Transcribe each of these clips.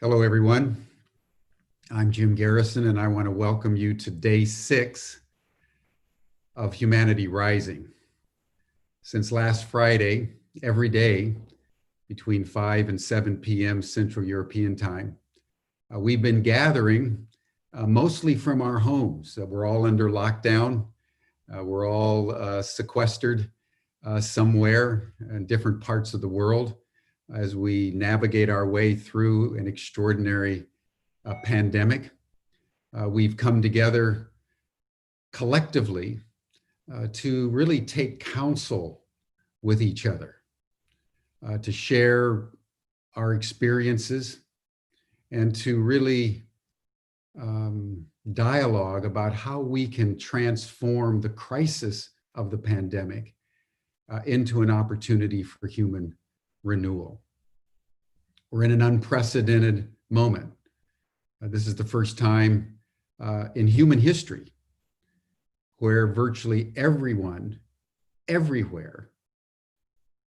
Hello, everyone. I'm Jim Garrison, and I want to welcome you to day 6 of Humanity Rising. Since last Friday, every day between 5 and 7 p.m. Central European Time, we've been gathering mostly from our homes. We're all under lockdown. We're all sequestered somewhere in different parts of the world as we navigate our way through an extraordinary pandemic. We've come together collectively to really take counsel with each other, to share our experiences, and to really dialogue about how we can transform the crisis of the pandemic into an opportunity for human renewal. We're in an unprecedented moment. This is the first time in human history where virtually everyone, everywhere,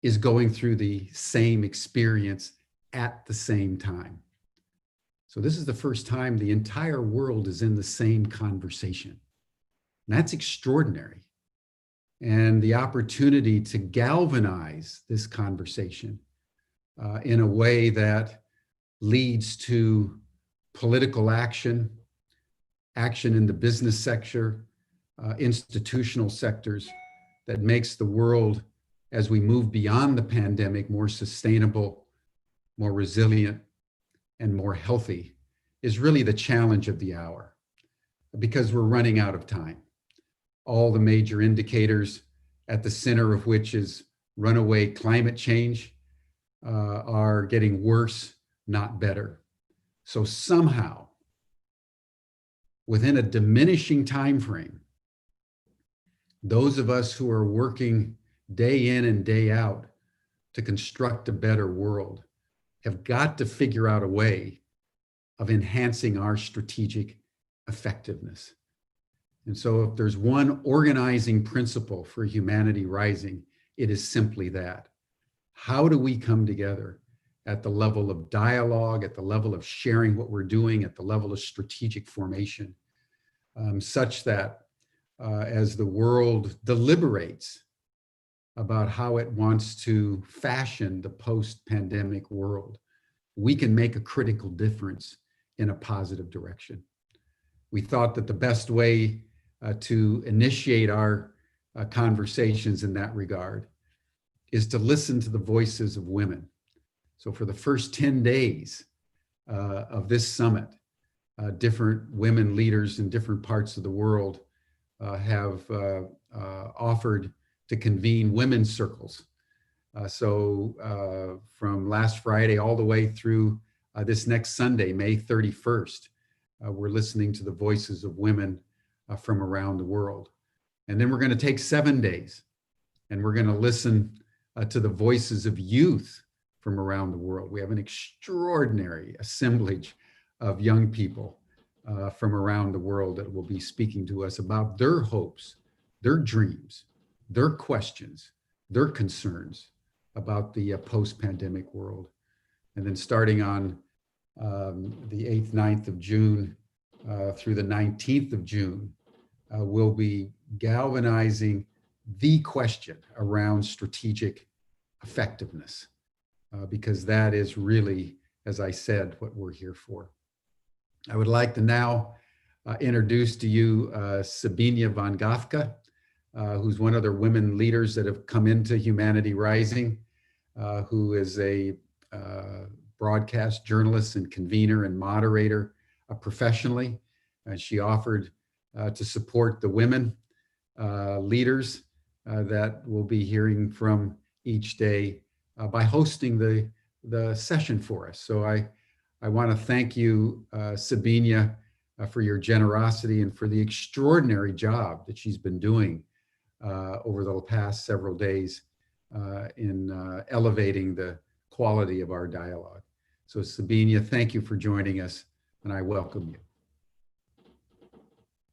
is going through the same experience at the same time. So this is the first time the entire world is in the same conversation. And that's extraordinary. And the opportunity to galvanize this conversation in a way that leads to political action, action in the business sector, institutional sectors, that makes the world, as we move beyond the pandemic, more sustainable, more resilient, and more healthy, is really the challenge of the hour, because we're running out of time. All the major indicators, at the center of which is runaway climate change, are getting worse, not better. So somehow, within a diminishing time frame, those of us who are working day in and day out to construct a better world have got to figure out a way of enhancing our strategic effectiveness. And so if there's one organizing principle for Humanity Rising, it is simply that. How do we come together at the level of dialogue, at the level of sharing what we're doing, at the level of strategic formation, such that as the world deliberates about how it wants to fashion the post-pandemic world, we can make a critical difference in a positive direction. We thought that the best way to initiate our conversations in that regard is to listen to the voices of women. So for the first 10 days of this summit, different women leaders in different parts of the world have offered to convene women's circles. So from last Friday all the way through this next Sunday, May 31st, we're listening to the voices of women from around the world. And then we're going to take 7 days and we're going to listen to the voices of youth from around the world. We have an extraordinary assemblage of young people from around the world that will be speaking to us about their hopes, their dreams, their questions, their concerns about the post-pandemic world. And then starting on the 8th, 9th of June through the 19th of June, we'll be galvanizing the question around strategic effectiveness, because that is really, as I said, what we're here for. I would like to now introduce to you Sabine von Gaffke, who's one of the women leaders that have come into Humanity Rising, who is a broadcast journalist and convener and moderator professionally. She offered to support the women leaders that we'll be hearing from each day by hosting the session for us. So I want to thank you, Sabine, for your generosity and for the extraordinary job that she's been doing over the past several days in elevating the quality of our dialogue. So Sabine, thank you for joining us, and I welcome you.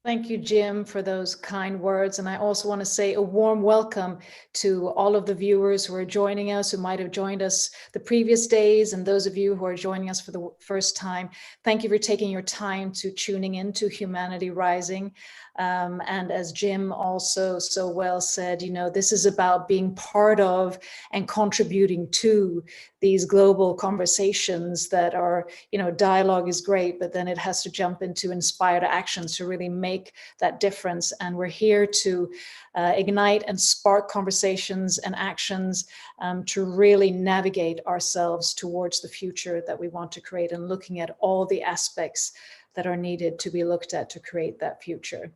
Thank you, Jim, for those kind words. And I also want to say a warm welcome to all of the viewers who are joining us, who might have joined us the previous days, and those of you who are joining us for the first time. Thank you for taking your time to tuning in to Humanity Rising. And as Jim also so well said, you know, this is about being part of and contributing to these global conversations that are, you know, dialogue is great, but then it has to jump into inspired actions to really make that difference. And we're here to ignite and spark conversations and actions to really navigate ourselves towards the future that we want to create, and looking at all the aspects that are needed to be looked at to create that future.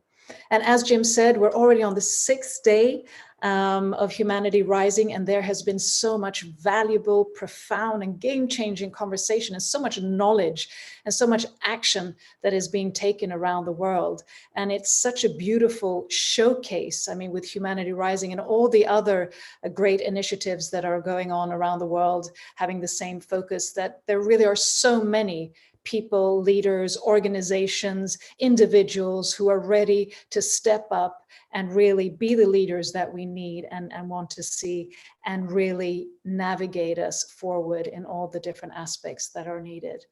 And as Jim said, we're already on the 6th day of Humanity Rising, and there has been so much valuable, profound, and game-changing conversation, and so much knowledge and so much action that is being taken around the world. And it's such a beautiful showcase, I mean, with Humanity Rising and all the other great initiatives that are going on around the world, having the same focus, that there really are so many people, leaders, organizations, individuals who are ready to step up and really be the leaders that we need and want to see, and really navigate us forward in all the different aspects that are needed.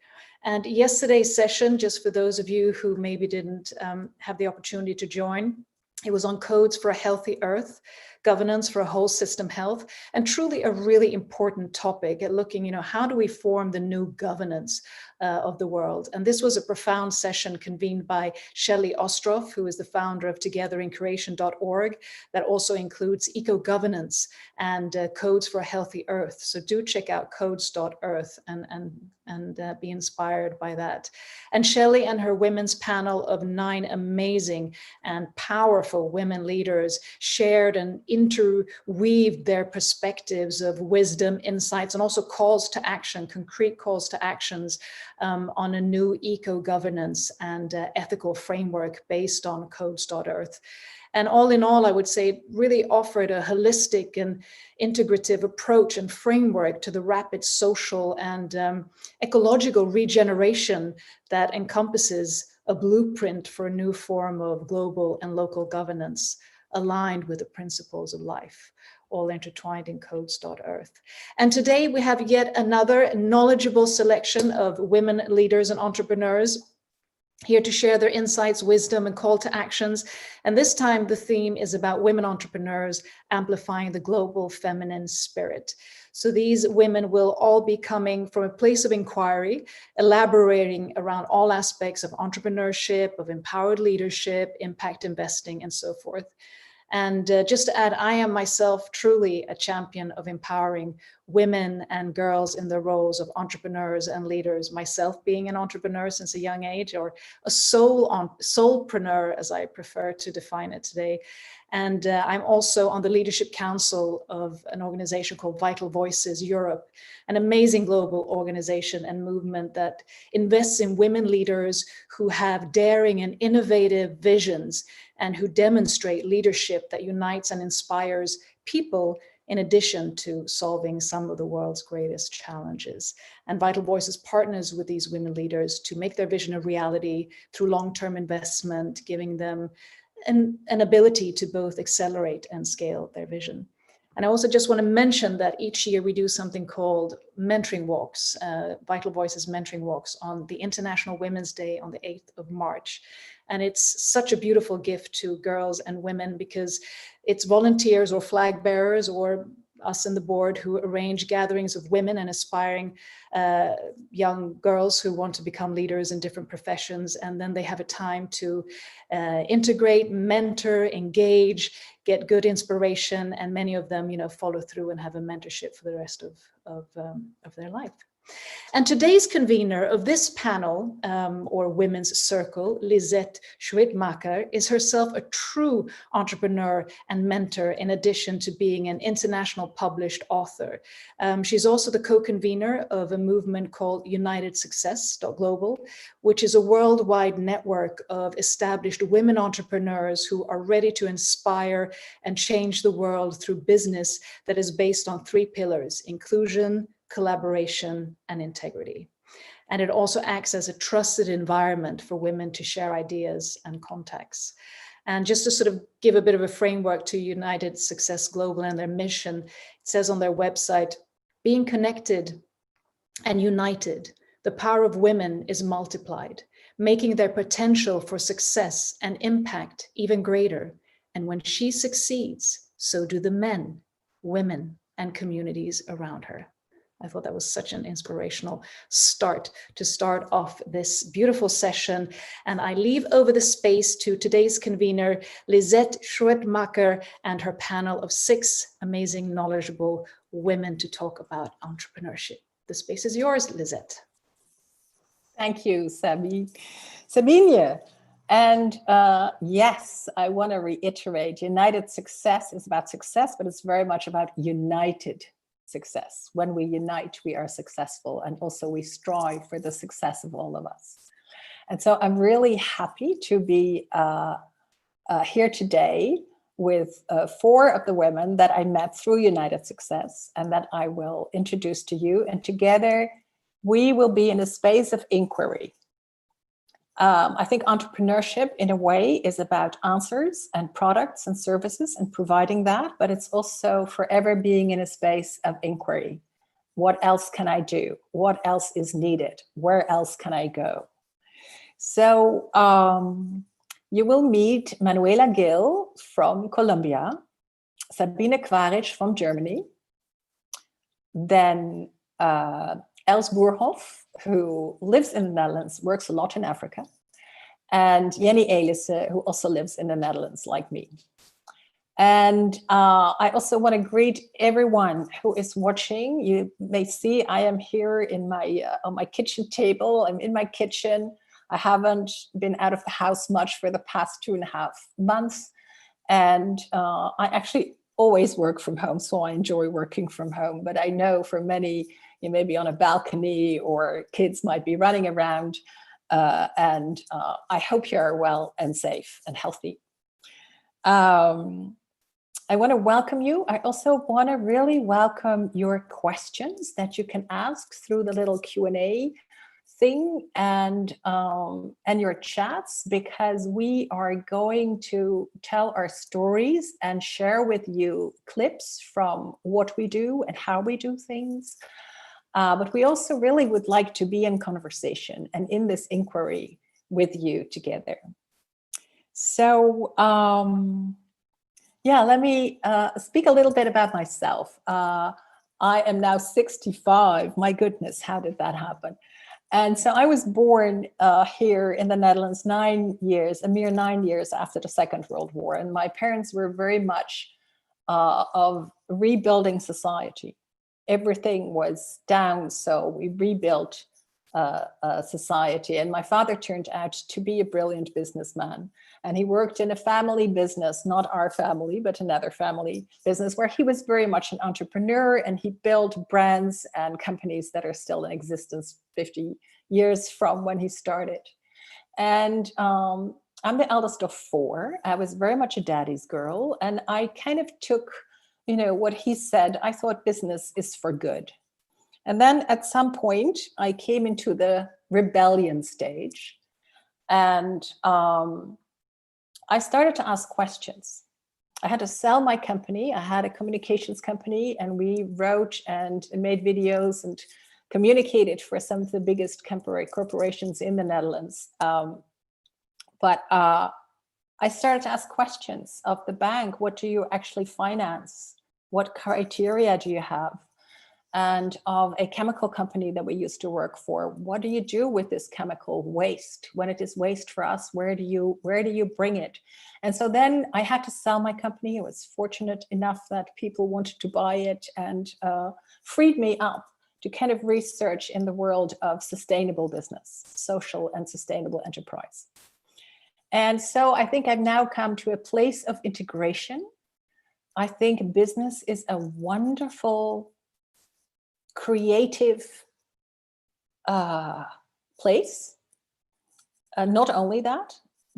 And yesterday's session, just for those of you who maybe didn't have the opportunity to join, it was on codes for a healthy earth, governance for a whole system health, and truly a really important topic at looking, you know, how do we form the new governance of the world? And this was a profound session convened by Shelley Ostroff, who is the founder of togetherincreation.org, that also includes eco-governance and codes for a healthy earth. So do check out codes.earth and be inspired by that. And Shelley and her women's panel of 9 amazing and powerful women leaders shared and interweaved their perspectives of wisdom, insights, and also calls to action, concrete calls to actions on a new eco-governance and ethical framework based on codes.earth. And all in all, I would say it really offered a holistic and integrative approach and framework to the rapid social and ecological regeneration that encompasses a blueprint for a new form of global and local governance aligned with the principles of life, all intertwined in codes.earth. And today we have yet another knowledgeable selection of women leaders and entrepreneurs here to share their insights, wisdom, and call to actions. And this time the theme is about women entrepreneurs amplifying the global feminine spirit. So these women will all be coming from a place of inquiry, elaborating around all aspects of entrepreneurship, of empowered leadership, impact investing, and so forth. And just to add, I am myself truly a champion of empowering women and girls in their roles of entrepreneurs and leaders, myself being an entrepreneur since a young age, or a soulpreneur, as I prefer to define it today. And I'm also on the leadership council of an organization called Vital Voices Europe, an amazing global organization and movement that invests in women leaders who have daring and innovative visions and who demonstrate leadership that unites and inspires people, in addition to solving some of the world's greatest challenges. And Vital Voices partners with these women leaders to make their vision a reality through long-term investment, giving them an ability to both accelerate and scale their vision. And I also just want to mention that each year we do something called mentoring walks, Vital Voices mentoring walks on the International Women's Day on the 8th of March. And it's such a beautiful gift to girls and women because it's volunteers or flag bearers or us in the board who arrange gatherings of women and aspiring young girls who want to become leaders in different professions. And then they have a time to integrate, mentor, engage, get good inspiration, and many of them, you know, follow through and have a mentorship for the rest of their life. And today's convener of this panel, or Women's Circle, Lisette Schuitemaker, is herself a true entrepreneur and mentor, in addition to being an international published author. She's also the co-convener of a movement called UnitedSuccessGlobal, which is a worldwide network of established women entrepreneurs who are ready to inspire and change the world through business that is based on 3 pillars: inclusion, collaboration, and integrity. And it also acts as a trusted environment for women to share ideas and contacts. And just to sort of give a bit of a framework to United Success Global and their mission, it says on their website, being connected and united, the power of women is multiplied, making their potential for success and impact even greater. And when she succeeds, so do the men, women, and communities around her. I thought that was such an inspirational start to start off this beautiful session. And I leave over the space to today's convener, Lisette Schuitemaker, and her panel of 6 amazing, knowledgeable women to talk about entrepreneurship. The space is yours, Lisette. Thank you, Sabine. And yes, I want to reiterate, United Success is about success, but it's very much about united success. When we unite, we are successful, and also we strive for the success of all of us. And so I'm really happy to be here today with 4 of the women that I met through United Success and that I will introduce to you. And together we will be in a space of inquiry. I think entrepreneurship in a way is about answers and products and services and providing that, but it's also forever being in a space of inquiry. What else can I do? What else is needed? Where else can I go? So you will meet Manuela Gil from Colombia, Sabine Quaritsch from Germany, then Els Boerhoff, who lives in the Netherlands, works a lot in Africa, and Jenny Elissen, who also lives in the Netherlands, like me. And I also want to greet everyone who is watching. You may see I am here in my on my kitchen table. I'm in my kitchen. I haven't been out of the house much for the past 2.5 months. And I actually always work from home, so I enjoy working from home. But I know for many, you may be on a balcony or kids might be running around. And I hope you're well and safe and healthy. I want to welcome you. I also want to really welcome your questions that you can ask through the little Q&A thing and your chats, because we are going to tell our stories and share with you clips from what we do and how we do things. But we also really would like to be in conversation and in this inquiry with you together. So yeah, let me speak a little bit about myself. I am now 65. My goodness, how did that happen? And so I was born here in the Netherlands a mere 9 years after the Second World War. And my parents were very much of rebuilding society. Everything was down, so we rebuilt society. And my father turned out to be a brilliant businessman. And he worked in a family business, not our family, but another family business, where he was very much an entrepreneur, and he built brands and companies that are still in existence 50 years from when he started. And I'm the eldest of 4. I was very much a daddy's girl, and I kind of took what he said. I thought business is for good. And then at some point, I came into the rebellion stage, and I started to ask questions. I had to sell my company. I had a communications company, and we wrote and made videos and communicated for some of the biggest corporations in the Netherlands. But I started to ask questions of the bank. What do you actually finance? What criteria do you have? And of a chemical company that we used to work for, what do you do with this chemical waste? When it is waste for us, where do you bring it? And so then I had to sell my company. I was fortunate enough that people wanted to buy it and freed me up to kind of research in the world of sustainable business, social and sustainable enterprise. And so I think I've now come to a place of integration. I think business is a wonderful, creative place. Not only that,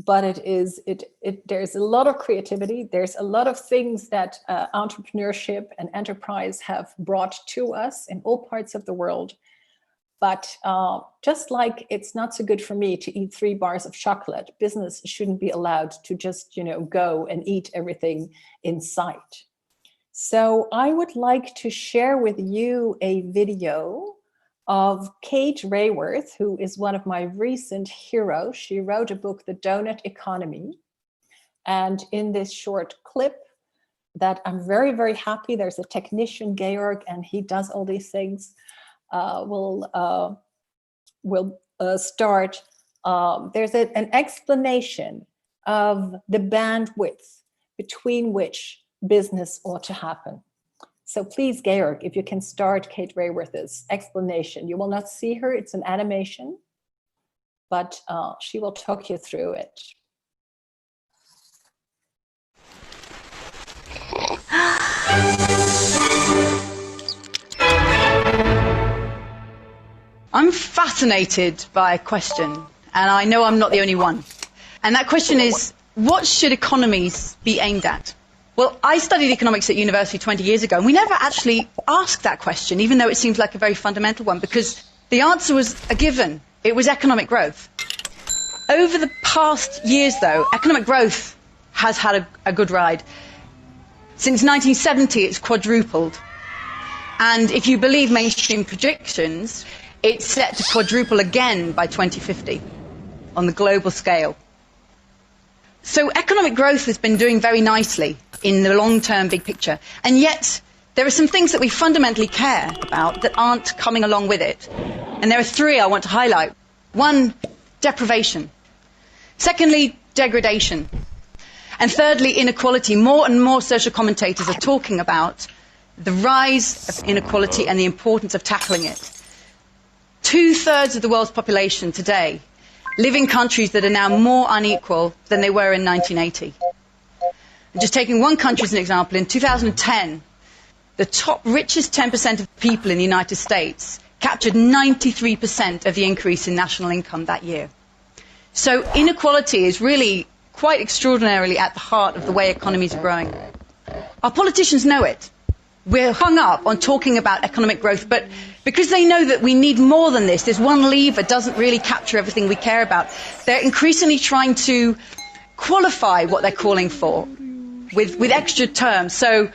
but there's a lot of creativity. There's a lot of things that entrepreneurship and enterprise have brought to us in all parts of the world. But just like it's not so good for me to eat 3 bars of chocolate, business shouldn't be allowed to just, go and eat everything in sight. So I would like to share with you a video of Kate Raworth, who is one of my recent heroes. She wrote a book, The Donut Economy. And in this short clip that I'm very, very happy, there's a technician, Georg, and he does all these things. We'll start. There's an explanation of the bandwidth between which business ought to happen. So please, Georg, if you can start Kate Raworth's explanation. You will not see her, it's an animation, but she will talk you through it. I'm fascinated by a question, and I know I'm not the only one. And that question is, what should economies be aimed at? Well, I studied economics at university 20 years ago, and we never actually asked that question, even though it seems like a very fundamental one, because the answer was a given. It was economic growth. Over the past years, though, economic growth has had a good ride. Since 1970, it's quadrupled. And if you believe mainstream predictions, it's set to quadruple again by 2050 on the global scale. So economic growth has been doing very nicely in the long-term big picture. And yet, there are some things that we fundamentally care about that aren't coming along with it. And there are 3 I want to highlight. 1, deprivation. Secondly, degradation. And thirdly, inequality. More and more social commentators are talking about the rise of inequality and the importance of tackling it. 2/3 of the world's population today live in countries that are now more unequal than they were in 1980. And just taking one country as an example, in 2010, the top richest 10% of people in the United States captured 93% of the increase in national income that year. So inequality is really quite extraordinarily at the heart of the way economies are growing. Our politicians know it. We're hung up on talking about economic growth, but because they know that we need more than this, this one lever doesn't really capture everything we care about, they're increasingly trying to qualify what they're calling for with extra terms. So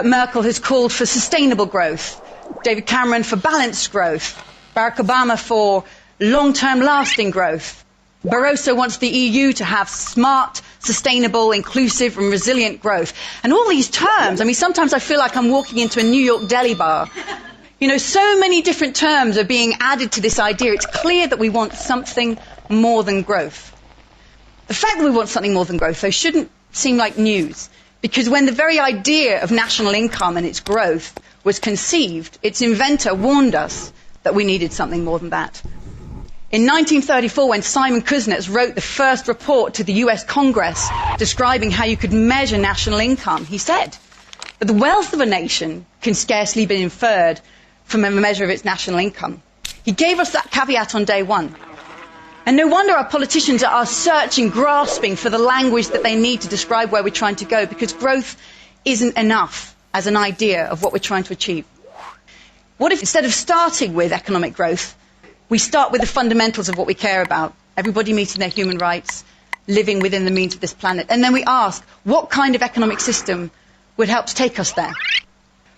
Merkel has called for sustainable growth, David Cameron for balanced growth, Barack Obama for long-term lasting growth. Barroso wants the EU to have smart, sustainable, inclusive and resilient growth. And all these terms, I mean, sometimes I feel like I'm walking into a New York deli bar. So many different terms are being added to this idea. It's clear that we want something more than growth. The fact that we want something more than growth, though, shouldn't seem like news, because when the very idea of national income and its growth was conceived, its inventor warned us that we needed something more than that. In 1934, when Simon Kuznets wrote the first report to the US Congress describing how you could measure national income, he said that the wealth of a nation can scarcely be inferred from a measure of its national income. He gave us that caveat on day one. And no wonder our politicians are searching, grasping for the language that they need to describe where we're trying to go, because growth isn't enough as an idea of what we're trying to achieve. What if instead of starting with economic growth, we start with the fundamentals of what we care about, everybody meeting their human rights, living within the means of this planet, and then we ask, what kind of economic system would help to take us there?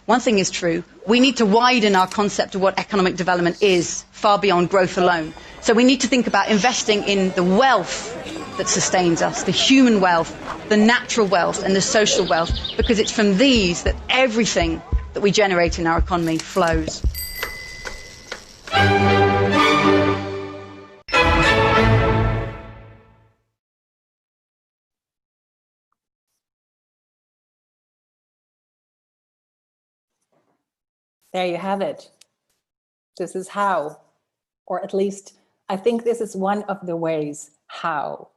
One thing is true, we need to widen our concept of what economic development is, far beyond growth alone. So we need to think about investing in the wealth that sustains us, the human wealth, the natural wealth and the social wealth, because it's from these that everything that we generate in our economy flows. There you have it. This is how, or at least I think this is one of the ways how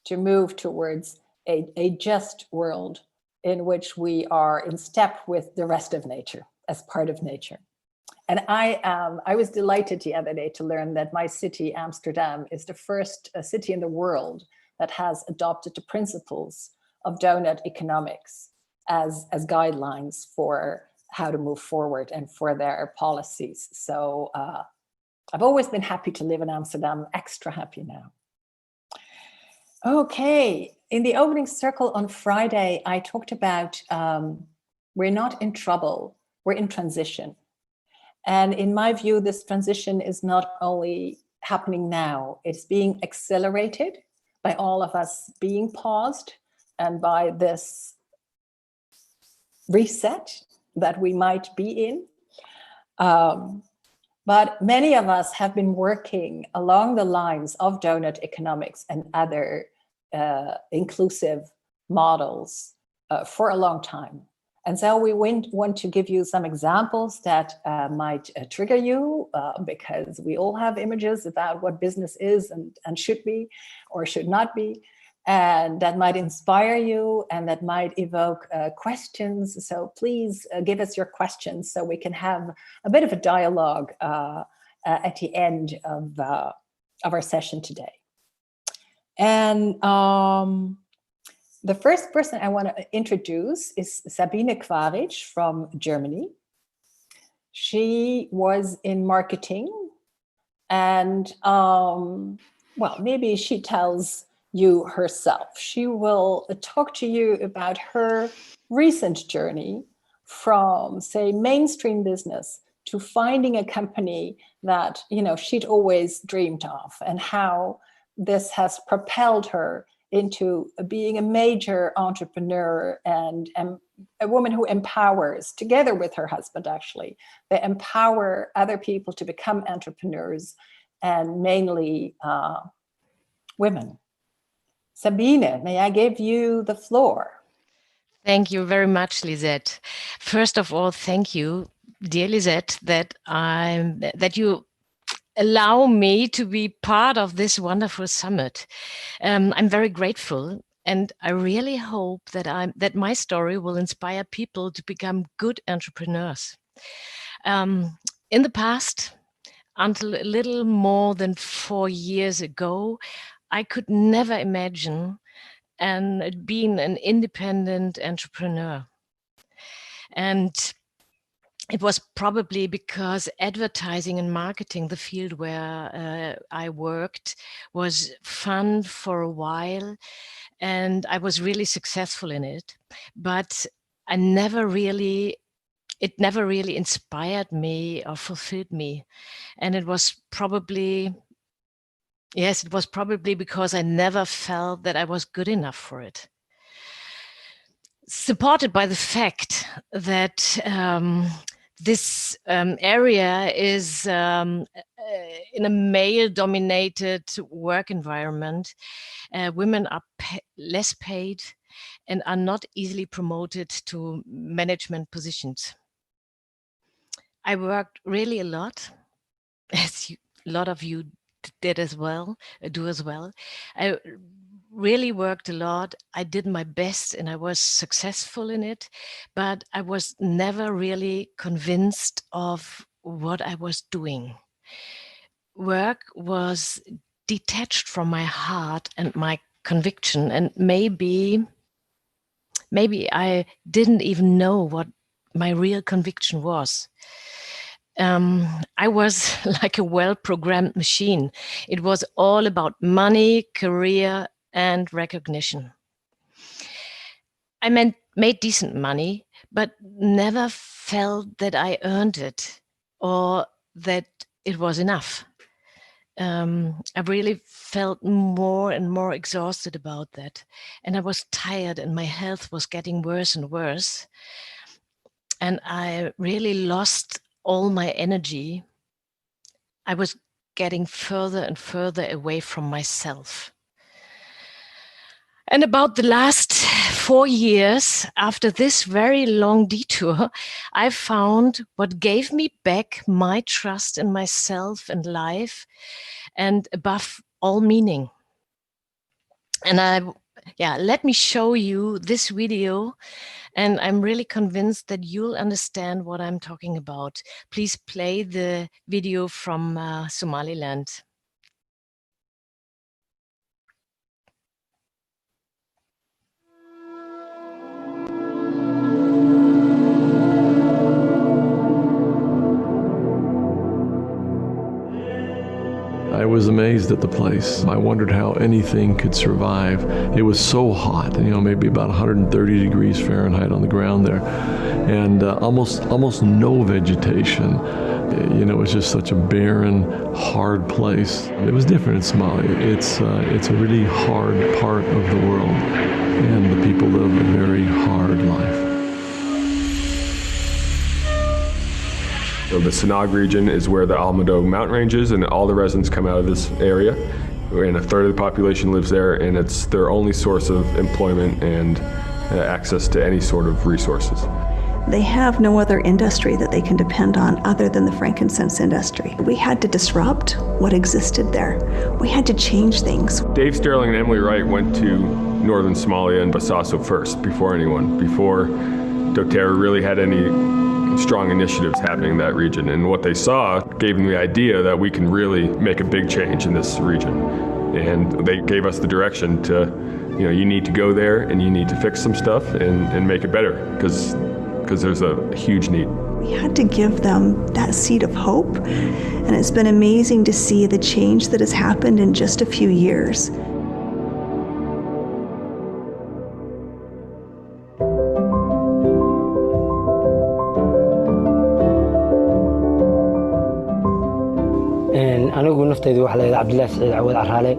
to move towards a just world in which we are in step with the rest of nature, as part of nature. And I was delighted the other day to learn that my city, Amsterdam, is the first city in the world that has adopted the principles of donut economics as guidelines for how to move forward and for their policies. So I've always been happy to live in Amsterdam, extra happy now. Okay, in the opening circle on Friday, I talked about we're not in trouble, we're in transition. And in my view, this transition is not only happening now, it's being accelerated by all of us being paused and by this reset that we might be in. But many of us have been working along the lines of donut economics and other inclusive models for a long time. And so we want to give you some examples that might trigger you, because we all have images about what business is and should be or should not be, and that might inspire you and that might evoke questions. So please give us your questions so we can have a bit of a dialogue at the end of our session today. And the first person I want to introduce is Sabine Quaritsch from Germany. She was in marketing, and well, maybe she tells you herself. She will talk to you about her recent journey from, say, mainstream business to finding a company that, you know, she'd always dreamed of, and how this has propelled her into being a major entrepreneur and a woman who empowers, together with her husband, actually. They empower other people to become entrepreneurs, and mainly women. Sabine, may I give you the floor? Thank you very much, Lisette. First of all, thank you, dear Lisette, that you allow me to be part of this wonderful summit. I'm very grateful, and I really hope that my story will inspire people to become good entrepreneurs. In the past, until a little more than 4 years ago, I could never imagine being an independent entrepreneur. And it was probably because advertising and marketing, the field where I worked, was fun for a while, and I was really successful in it. But it never really inspired me or fulfilled me. And it was probably because I never felt that I was good enough for it. Supported by the fact that this area is in a male-dominated work environment, women are less paid and are not easily promoted to management positions. I worked really a lot, as a lot of you do as well. I really worked a lot. I did my best and I was successful in it, but I was never really convinced of what I was doing. Work was detached from my heart and my conviction, and maybe I didn't even know what my real conviction was. I was like a well-programmed machine. It was all about money, career, and recognition. I made decent money, but never felt that I earned it or that it was enough. I really felt more and more exhausted about that. And I was tired and my health was getting worse and worse. And I really lost all my energy. I was getting further and further away from myself. And about the last 4 years, after this very long detour, I found what gave me back my trust in myself and life, and above all, meaning. And let me show you this video, and I'm really convinced that you'll understand what I'm talking about. Please play the video from Somaliland. I was amazed at the place. I wondered how anything could survive. It was so hot, maybe about 130 degrees Fahrenheit on the ground there, and almost no vegetation. It was just such a barren, hard place. It was different in Somalia. It's a really hard part of the world, and the people live a very hard life. So the Sanag region is where the Almado mountain range is, and all the residents come out of this area. And a third of the population lives there, and it's their only source of employment and access to any sort of resources. They have no other industry that they can depend on other than the frankincense industry. We had to disrupt what existed there. We had to change things. Dave Sterling and Emily Wright went to northern Somalia and Bosaso first, before anyone, before doTERRA really had any strong initiatives happening in that region. And what they saw gave them the idea that we can really make a big change in this region. And they gave us the direction to, you need to go there and you need to fix some stuff and make it better, because there's a huge need. We had to give them that seed of hope, and it's been amazing to see the change that has happened in just a few years. anigu naftaydu waxa la yiraahdaa Cabdullaahi Saciid Cawad Caraale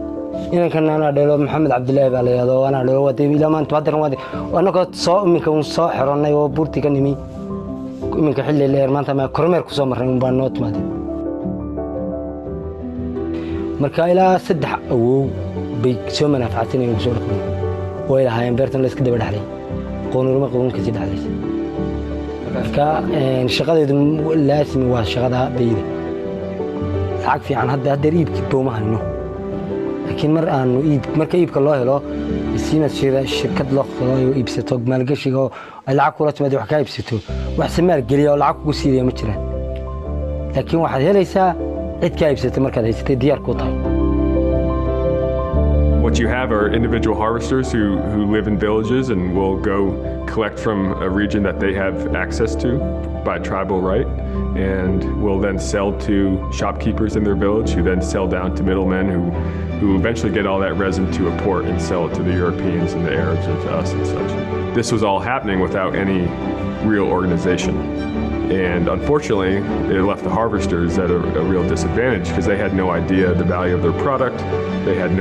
inankan ana dhalo Maxamed Cabdullaahi baa la yiraahdaa ana dhalo waday ila maanta hadda wadi anagoo soo iminka soo xiranay oo buurtiga nimi iminka xilli leer maanta ma kormeer ku soo marnay baan noo timaaday marka ilaa 3 awow bay soo manafacatay inay soo dhaqmo way lahaayeen beertan la iska daba dhaxlay qoonurma qoonka si dhaxlaysa marka shaqadeedu laasimi waa shaqada bayda lacag fiican hadda iibkii boomaha hayno laakiin marka iibka loo helo isiina shirkad loo qoro iyo iibsato maalgashiga ay lacag kula timaado wax ka iibsato wax samaal geliyo oo lacag ku siiyo ma jiraan laakiin waxaad helaysaa cid ka iibsatay markaad haysatay diyaar ku tahay. What you have are individual harvesters who live in villages and will go collect from a region that they have access to by tribal right, and will then sell to shopkeepers in their village, who then sell down to middlemen who eventually get all that resin to a port and sell it to the Europeans and the Arabs and to us and such. This was all happening without any real organization. And unfortunately, it left the harvesters at a real disadvantage because they had no idea the value of their product. They have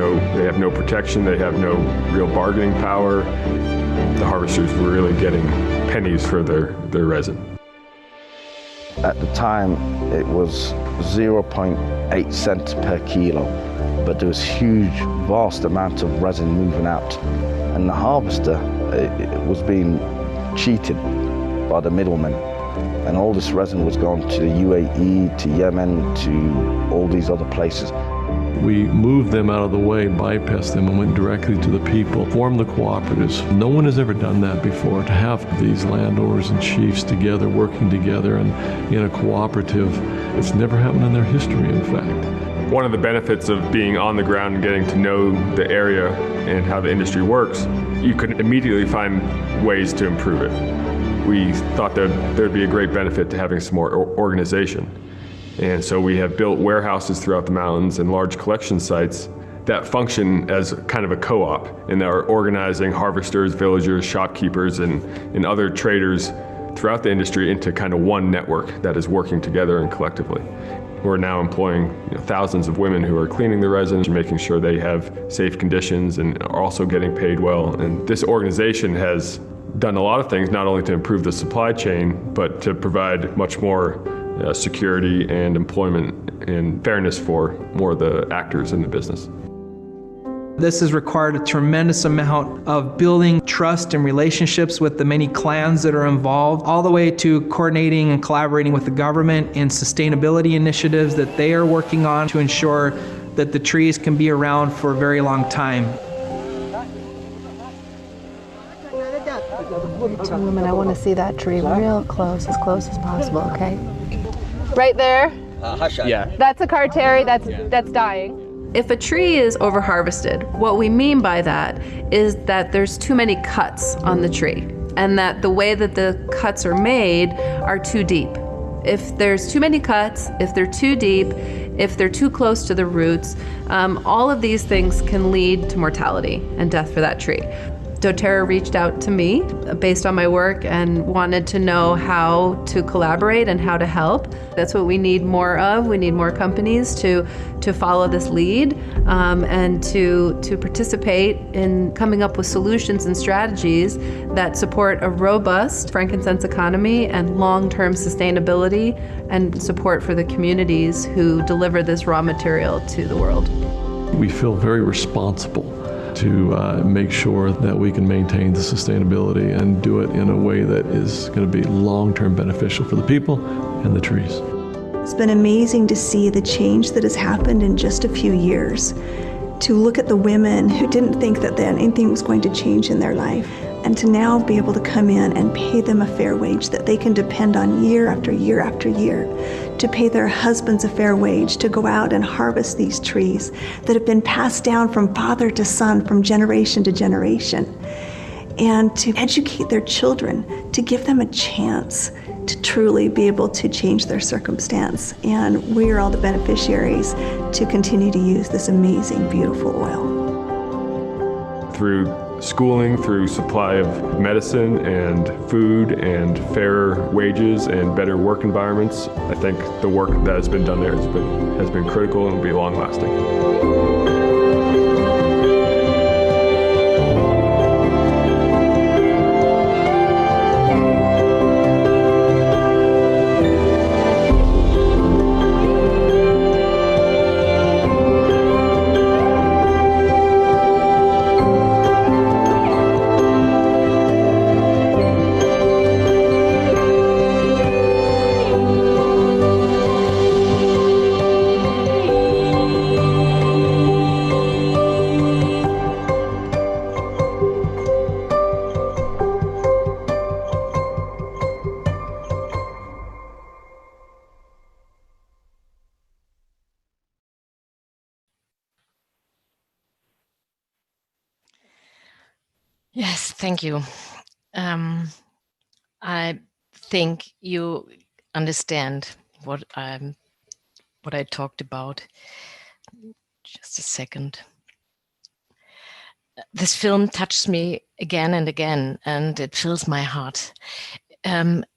no protection. They have no real bargaining power. The harvesters were really getting pennies for their resin. At the time, it was 0.8 cents per kilo, but there was huge, vast amount of resin moving out. And the harvester it was being cheated by the middlemen. And all this resin was going to the UAE, to Yemen, to all these other places. We moved them out of the way, bypassed them, and went directly to the people, formed the cooperatives. No one has ever done that before, to have these landowners and chiefs together, working together and in a cooperative. It's never happened in their history, in fact. One of the benefits of being on the ground and getting to know the area and how the industry works, you could immediately find ways to improve it. We thought that there'd be a great benefit to having some more organization. And so we have built warehouses throughout the mountains and large collection sites that function as kind of a co-op, and that are organizing harvesters, villagers, shopkeepers, and other traders throughout the industry into kind of one network that is working together and collectively. We're now employing thousands of women who are cleaning the resin, making sure they have safe conditions and are also getting paid well. And this organization has done a lot of things, not only to improve the supply chain, but to provide much more security and employment and fairness for more of the actors in the business. This has required a tremendous amount of building trust and relationships with the many clans that are involved, all the way to coordinating and collaborating with the government in sustainability initiatives that they are working on to ensure that the trees can be around for a very long time. Women, I want to see that tree real close as possible, okay? Right there? Yeah. That's a carteri that's dying. If a tree is over-harvested, what we mean by that is that there's too many cuts on the tree, and that the way that the cuts are made are too deep. If there's too many cuts, if they're too deep, if they're too close to the roots, all of these things can lead to mortality and death for that tree. doTERRA reached out to me based on my work and wanted to know how to collaborate and how to help. That's what we need more of. We need more companies to follow this lead and to participate in coming up with solutions and strategies that support a robust frankincense economy and long-term sustainability and support for the communities who deliver this raw material to the world. We feel very responsible to make sure that we can maintain the sustainability and do it in a way that is going to be long-term beneficial for the people and the trees. It's been amazing to see the change that has happened in just a few years, to look at the women who didn't think that anything was going to change in their life, and to now be able to come in and pay them a fair wage that they can depend on year after year after year, to pay their husbands a fair wage, to go out and harvest these trees that have been passed down from father to son, from generation to generation, and to educate their children, to give them a chance to truly be able to change their circumstance. And we are all the beneficiaries to continue to use this amazing, beautiful oil. Through schooling, through supply of medicine and food and fair wages and better work environments, I think the work that has been done there has been critical and will be long-lasting. Yes, thank you. I think you understand what I talked about. Just a second. This film touched me again and again, and it fills my heart.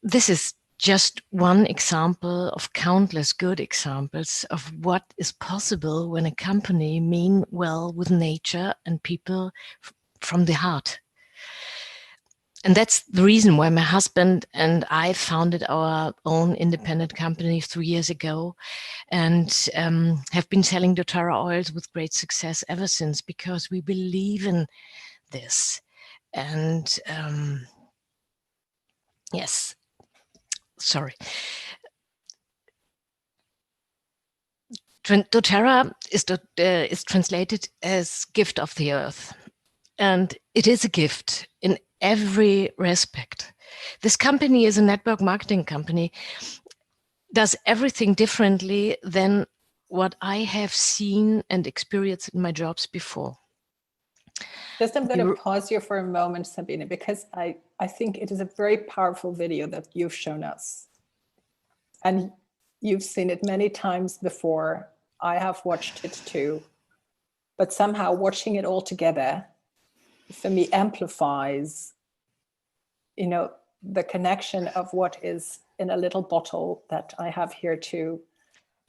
This is just one example of countless good examples of what is possible when a company mean well with nature and people from the heart. And that's the reason why my husband and I founded our own independent company 3 years ago, and have been selling doTERRA oils with great success ever since, because we believe in this. And yes, sorry. doTERRA is translated as gift of the earth. And it is a gift in every respect. This company is a network marketing company, does everything differently than what I have seen and experienced in my jobs before. Just I'm going to pause here for a moment, Sabine, because I think it is a very powerful video that you've shown us. And you've seen it many times before. I have watched it too. But somehow watching it all together, for me, amplifies, the connection of what is in a little bottle that I have here to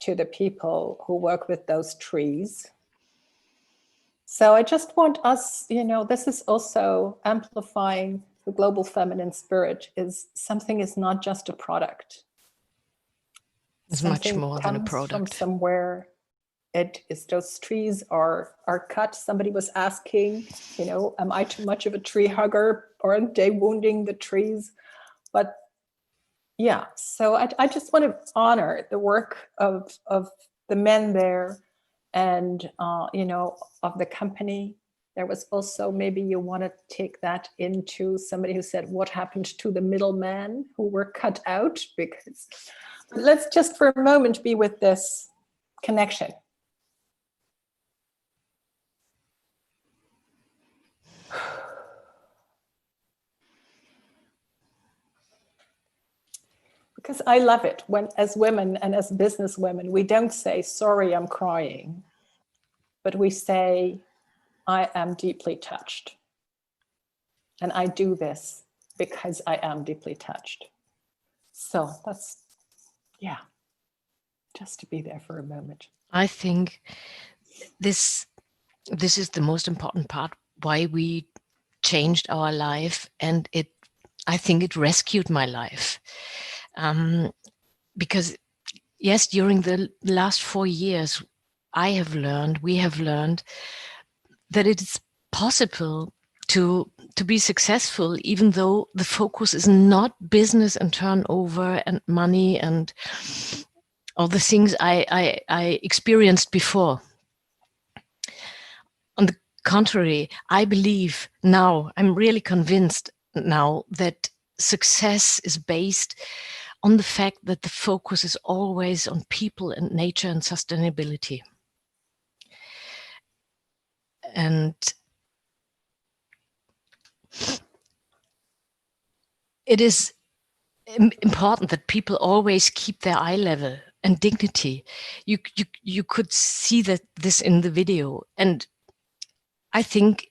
the people who work with those trees. So I just want us, this is also amplifying the global feminine spirit, is something is not just a product. It's much more than a product. From somewhere. It is, those trees are cut. Somebody was asking, am I too much of a tree hugger? Aren't they wounding the trees? But yeah, so I just want to honor the work of the men there and, of the company. There was also, maybe you want to take that into somebody who said, what happened to the middlemen who were cut out? Because let's just for a moment be with this connection. Because I love it when, as women and as business women, we don't say, sorry, I'm crying, but we say, I am deeply touched. And I do this because I am deeply touched. So that's, yeah, just to be there for a moment. I think this is the most important part why we changed our life, and I think it rescued my life. Because yes, during the last 4 years, we have learned that it is possible to be successful, even though the focus is not business and turnover and money and all the things I experienced before. On the contrary, I believe now, I'm really convinced now that success is based on the fact that the focus is always on people and nature and sustainability. And it is important that people always keep their eye level and dignity. You could see this in the video, and I think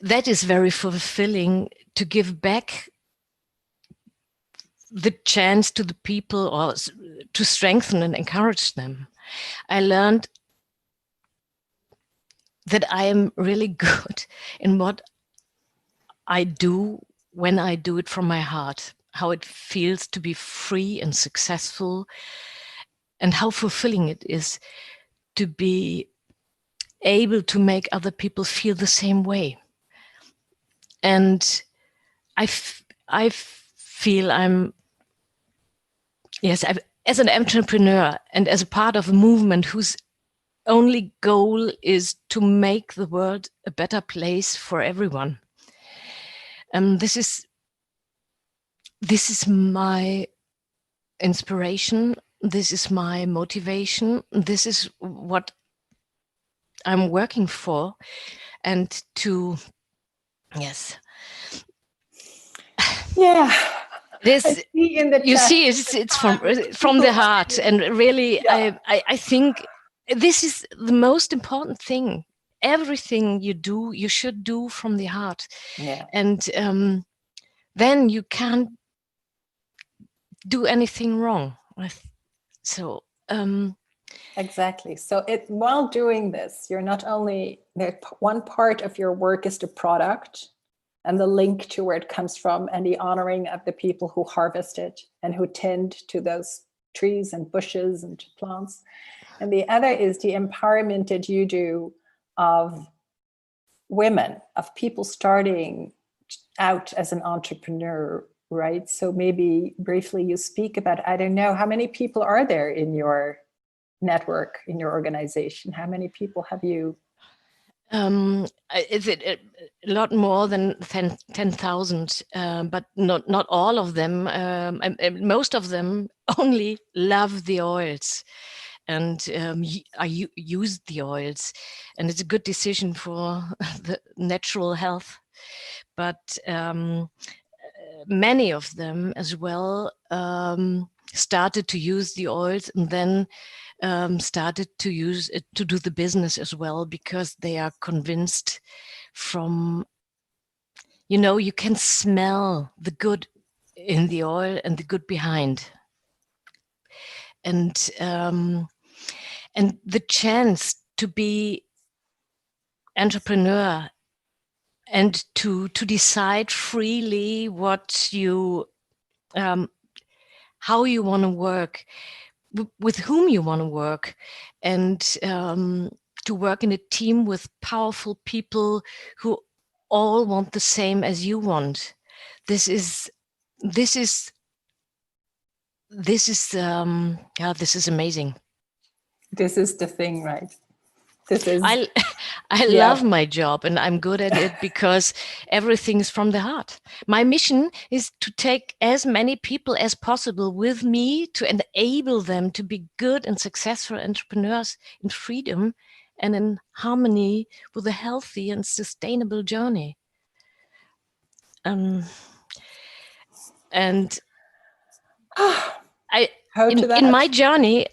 that is very fulfilling, to give back the chance to the people, or to strengthen and encourage them. I learned that I am really good in what I do when I do it from my heart, how it feels to be free and successful, and how fulfilling it is to be able to make other people feel the same way. And I feel as an entrepreneur and as a part of a movement whose only goal is to make the world a better place for everyone. This is my inspiration. This is my motivation. This is what I'm working for. And to, yes. Yeah. This, you see, it's from the heart. And really, yeah. I think this is the most important thing. Everything you do, you should do from the heart. Yeah. And then you can't do anything wrong. So exactly. So while doing this, you're not only, one part of your work is the product and the link to where it comes from, and the honoring of the people who harvest it and who tend to those trees and bushes and plants. And the other is the empowerment that you do of women, of people starting out as an entrepreneur, right? So maybe briefly you speak about, I don't know, how many people are there in your network, in your organization? How many people have you? Is it a lot more than 10,000, but not all of them. Most of them only love the oils, and I use the oils, and it's a good decision for the natural health. But many of them as well started to use the oils, and then started to use it to do the business as well, because they are convinced from, you can smell the good in the oil and the good behind. And the chance to be entrepreneur and to decide freely what you, how you want to work, with whom you want to work, and to work in a team with powerful people who all want the same as you want. This is amazing. This is the thing, right? This is. I love my job, and I'm good at it because everything is from the heart. My mission is to take as many people as possible with me to enable them to be good and successful entrepreneurs in freedom and in harmony with a healthy and sustainable journey. And And in my journey,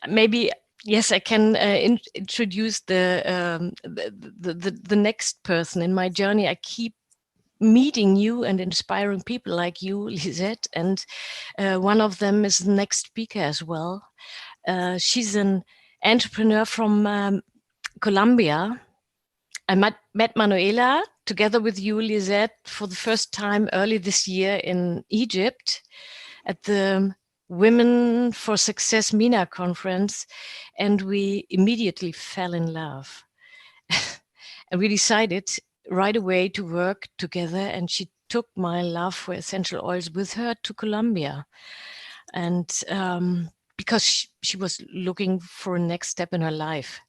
maybe yes, I can introduce the next person in my journey. I keep meeting you and inspiring people like you, Lisette, and one of them is the next speaker as well. She's an entrepreneur from Colombia. I met Manuela together with you, Lisette, for the first time early this year in Egypt at the Women for Success MENA conference, and we immediately fell in love. And we decided right away to work together, and she took my love for essential oils with her to Colombia. And because she was looking for a next step in her life.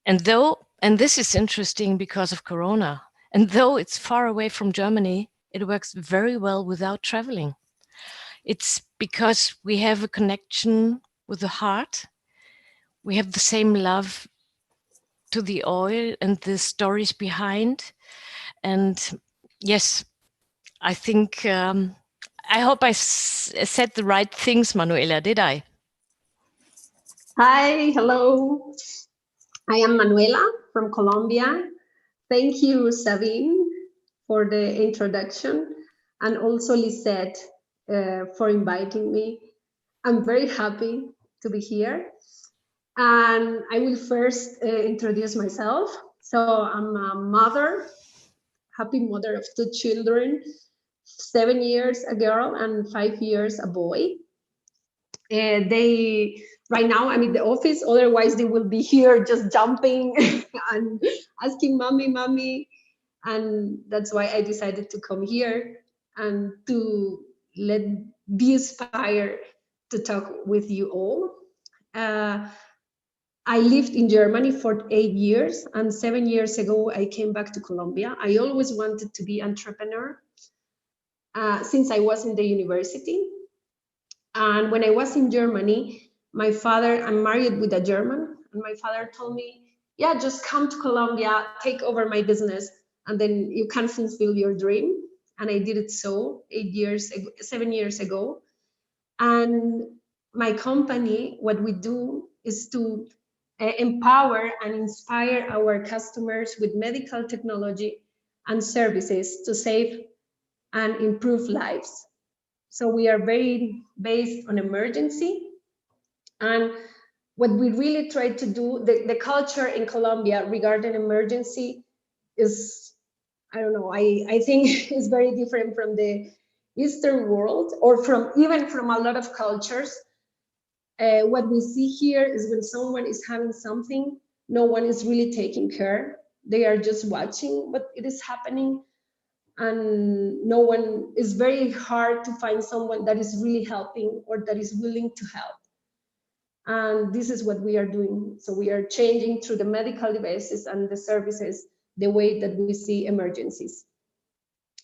And this is interesting because of Corona, and though it's far away from Germany, it works very well without traveling. It's because we have a connection with the heart. We have the same love to the oil and the stories behind. And yes, I think, I hope I said the right things, Manuela, did I? Hi, hello. I am Manuela from Colombia. Thank you, Sabine, for the introduction, and also Lisette for inviting me. I'm very happy to be here. And I will first introduce myself. So I'm a mother, happy mother of 2 children, 7 years a girl and 5 years a boy. Right now I'm in the office, otherwise they will be here just jumping and asking mommy, mommy. And that's why I decided to come here and to be inspired to talk with you all. I lived in Germany for 8 years, and 7 years ago I came back to Colombia. I always wanted to be an entrepreneur since I was in the university. And when I was in Germany, I'm married with a German, and my father told me, yeah, just come to Colombia, take over my business, and then you can fulfill your dream. And I did it so 7 years ago. And my company, what we do is to empower and inspire our customers with medical technology and services to save and improve lives. So we are very based on emergency. And what we really try to do, the culture in Colombia regarding emergency is, I don't know, I think is very different from the Eastern world, or even from a lot of cultures. What we see here is when someone is having something, no one is really taking care. They are just watching what it is happening. And it's very hard to find someone that is really helping or that is willing to help. And this is what we are doing. So we are changing through the medical devices and the services, the way that we see emergencies.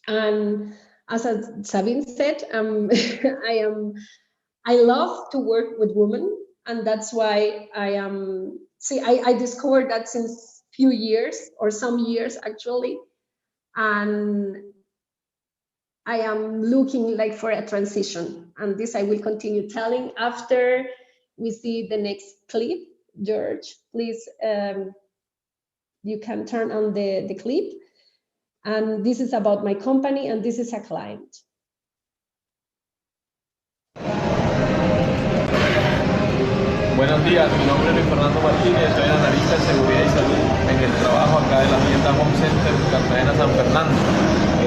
And as Sabine said, I love to work with women, and that's why I discovered that since few years, or some years actually. And I am looking for a transition, and this I will continue telling after we see the next clip. George, please, you can turn on the clip. And this is about my company, and this is a client. Buenos días, mi nombre es Fernando Martínez, soy analista de seguridad y salud en el trabajo acá de la tienda Home Center Cartagena San Fernando.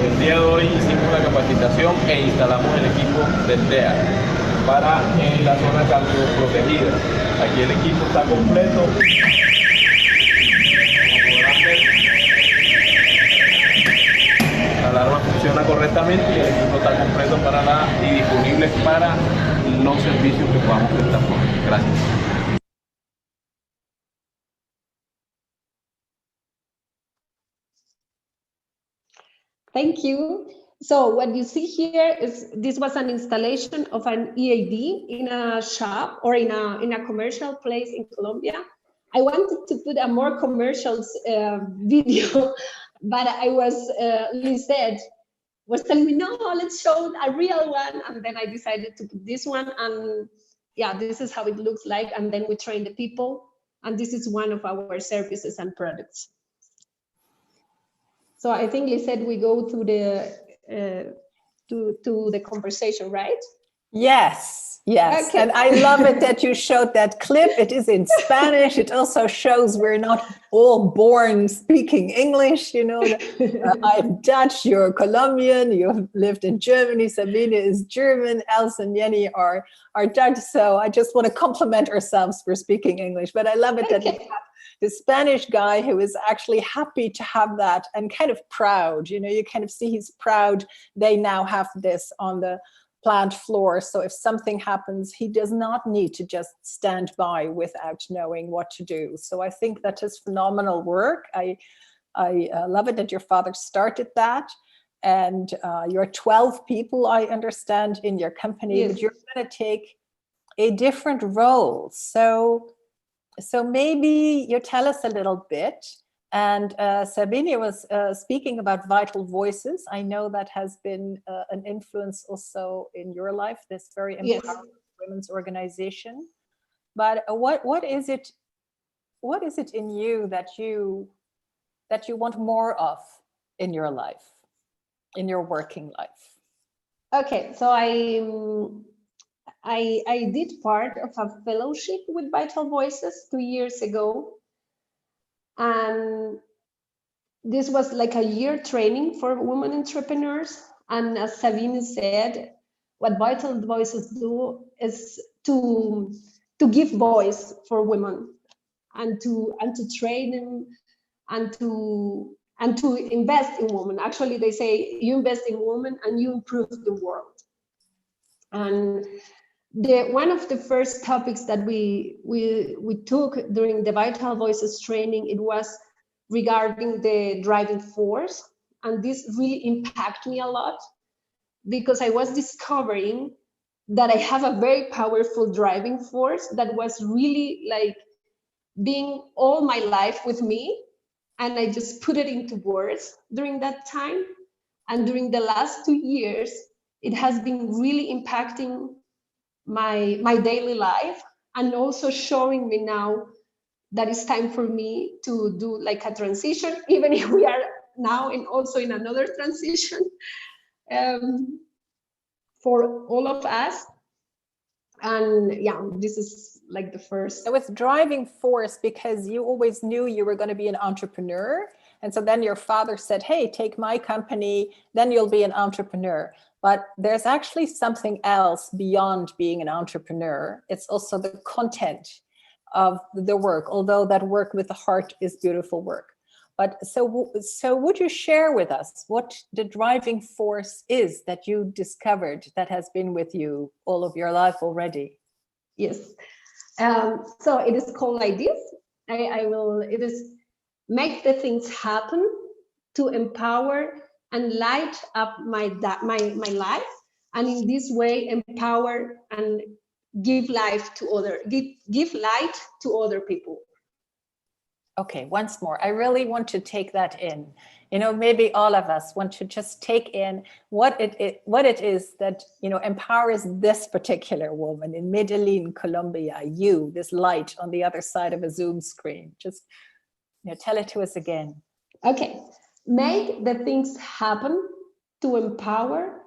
El día de hoy hicimos la capacitación e instalamos el equipo del TEA para la zona cardioprotegida. Aquí el equipo está completo. La alarma funciona correctamente y el equipo está completo y disponible para los servicios que podamos prestar. Gracias. Thank you. So what you see here is this was an installation of an EAD in a shop or in a commercial place in Colombia. I wanted to put a more commercial video, but I was Lisette was telling me, no, let's show a real one. And then I decided to put this one. And yeah, this is how it looks like. And then we train the people. And this is one of our services and products. So I think Lisette, we go to the to the conversation, right? Yes, yes. Okay. And I love it that you showed that clip. It is in Spanish. It also shows we're not all born speaking English. You know, I'm Dutch, you're Colombian, you've lived in Germany, Sabine is German, Else and Jenny are Dutch. So I just want to compliment ourselves for speaking English. But I love it that you have the Spanish guy who is actually happy to have that and kind of proud. You know, you kind of see he's proud they now have this on the plant floor. So if something happens, he does not need to just stand by without knowing what to do. So I think that is phenomenal work. I love it that your father started that. And you're 12 people, I understand, in your company, yes. But you're going to take a different role. So maybe you tell us a little bit. And Sabine was speaking about vital voices. I know that has been an influence also in your life, this very empowering women's organization. But what is it in you that you want more of in your life, in your working life? Okay, so I did part of a fellowship with Vital Voices 2 years ago. And this was like a year training for women entrepreneurs. And as Sabine said, what Vital Voices do is to give voice for women and to train them and to invest in women. Actually, they say you invest in women and you improve the world. And one of the first topics that we took during the Vital Voices training, it was regarding the driving force. And this really impacted me a lot because I was discovering that I have a very powerful driving force that was really like being all my life with me. And I just put it into words during that time. And during the last 2 years, it has been really impacting my daily life and also showing me now that it's time for me to do like a transition, even if we are now also in another transition for all of us. And yeah, this is like the first. So it's driving force because you always knew you were going to be an entrepreneur. And so then your father said, hey, take my company, then you'll be an entrepreneur. But there's actually something else beyond being an entrepreneur. It's also the content of the work, although that work with the heart is beautiful work. But so would you share with us what the driving force is that you discovered that has been with you all of your life already? Yes. So it is called like this. It is make the things happen to empower and light up my life, and in this way empower and give life to give light to other people. Okay, once more, I really want to take that in. You know, maybe all of us want to just take in what it is that, you know, empowers this particular woman in Medellin, Colombia, you, this light on the other side of a Zoom screen. Just, you know, tell it to us again. Okay. Make the things happen to empower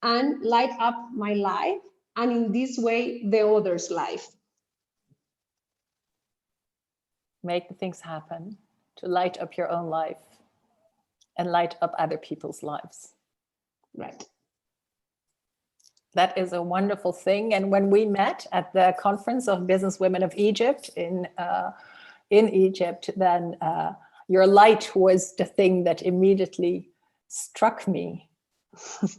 and light up my life, and in this way, the other's life. Make the things happen to light up your own life and light up other people's lives. Right. That is a wonderful thing. And when we met at the conference of Businesswomen of Egypt in Egypt, then your light was the thing that immediately struck me.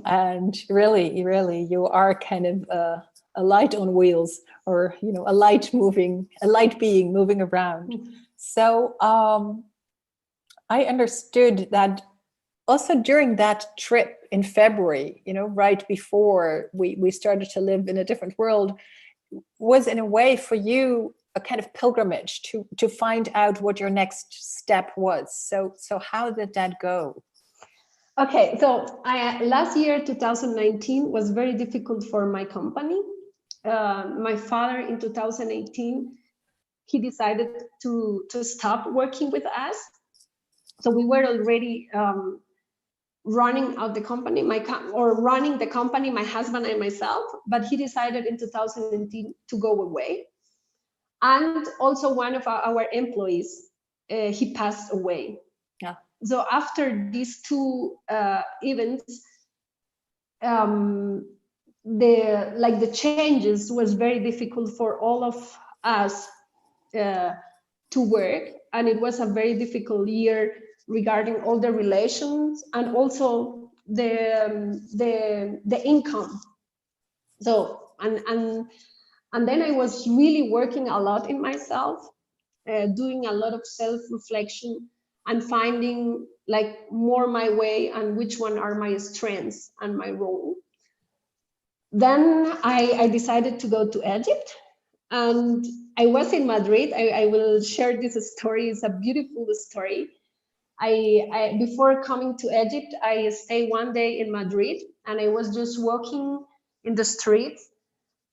And really, you are kind of a light on wheels, or, you know, a light being moving around. So I understood that also during that trip in February, you know, right before we started to live in a different world, was in a way for you a kind of pilgrimage to find out what your next step was. So how did that go? Okay, so last year, 2019, was very difficult for my company. My father in 2018, he decided to stop working with us. So we were already running out the company, running the company, my husband and myself, but he decided in 2018 to go away. And also one of our employees, he passed away. Yeah. So after these two events, the changes was very difficult for all of us to work, and it was a very difficult year regarding all the relations and also the income. So and then I was really working a lot in myself, doing a lot of self-reflection and finding like more my way and which one are my strengths and my role. Then I decided to go to Egypt, and I was in Madrid. I will share this story. It's a beautiful story. I before coming to Egypt, I stayed one day in Madrid, and I was just walking in the streets,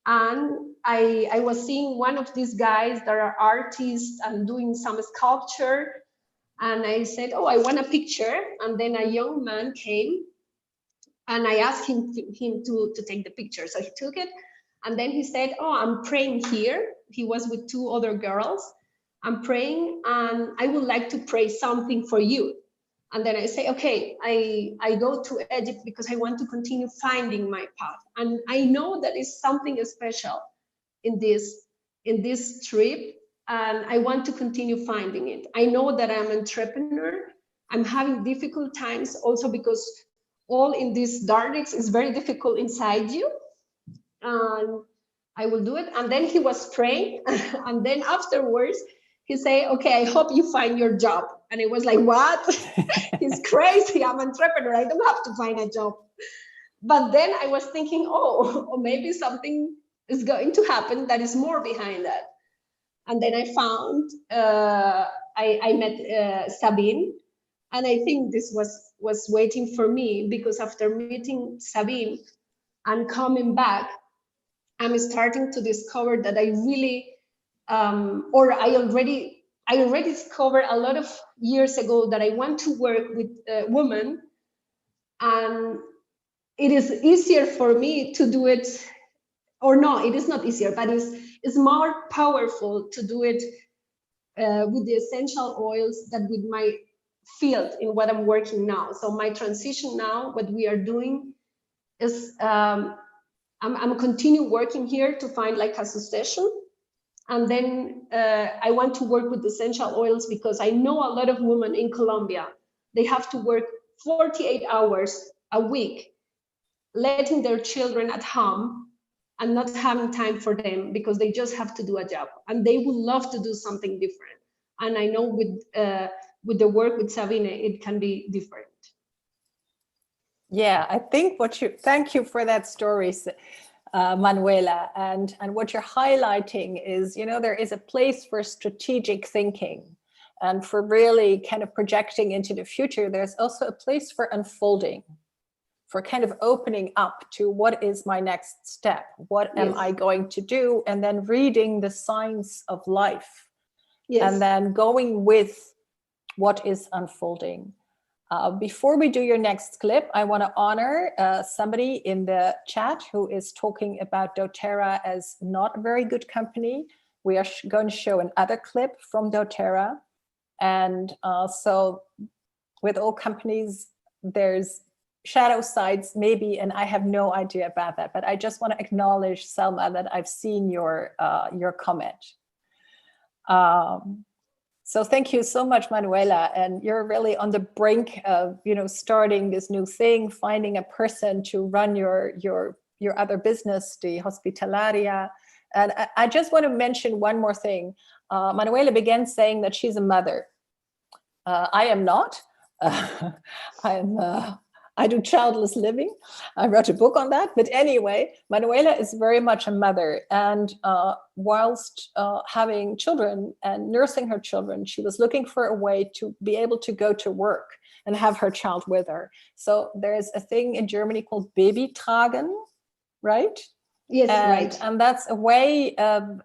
and I was seeing one of these guys that are artists and doing some sculpture, and I said, oh, I want a picture. And then a young man came, and I asked him to take the picture. So he took it, and then he said, oh, I'm praying here. He was with two other girls. I'm praying, and I would like to pray something for you. And then I say, okay, I go to Egypt because I want to continue finding my path. And I know that is something special in this trip, and I want to continue finding it. I know that I'm an entrepreneur. I'm having difficult times also because all in this darkness is very difficult inside you. And I will do it. And then he was praying. And then afterwards, he said, okay, I hope you find your job. And it was like, what? He's crazy. I'm an entrepreneur. I don't have to find a job. But then I was thinking, oh, maybe something is going to happen that is more behind that. And then I found, I met Sabine. And I think this was waiting for me, because after meeting Sabine and coming back, I'm starting to discover that I really, I already discovered a lot of years ago that I want to work with women, and it is easier for me to do it, or no, it is not easier, but it's more powerful to do it with the essential oils than with my field in what I'm working now. So my transition now, what we are doing is I'm continue working here to find like a succession. And then I want to work with essential oils because I know a lot of women in Colombia, they have to work 48 hours a week, letting their children at home and not having time for them because they just have to do a job. And they would love to do something different. And I know with the work with Sabine, it can be different. Yeah, I think thank you for that story, Manuela. And what you're highlighting is, there is a place for strategic thinking and for really kind of projecting into the future. There's also a place for unfolding, for kind of opening up to what is my next step? What am I going to do? And then reading the signs of life. Yes. And then going with what is unfolding. Before we do your next clip, I want to honor somebody in the chat who is talking about doTERRA as not a very good company. We are going to show another clip from doTERRA. And so with all companies, there's shadow sides maybe, and I have no idea about that. But I just want to acknowledge, Selma, that I've seen your comment. So thank you so much, Manuela. And you're really on the brink of, starting this new thing, finding a person to run your other business, the Hospitalaria. And I just want to mention one more thing. Manuela began saying that she's a mother. I am not. I do childless living. I wrote a book on that. But anyway, Manuela is very much a mother. And whilst having children and nursing her children, she was looking for a way to be able to go to work and have her child with her. So there's a thing in Germany called Babytragen, right? Yes, right. And that's a way of,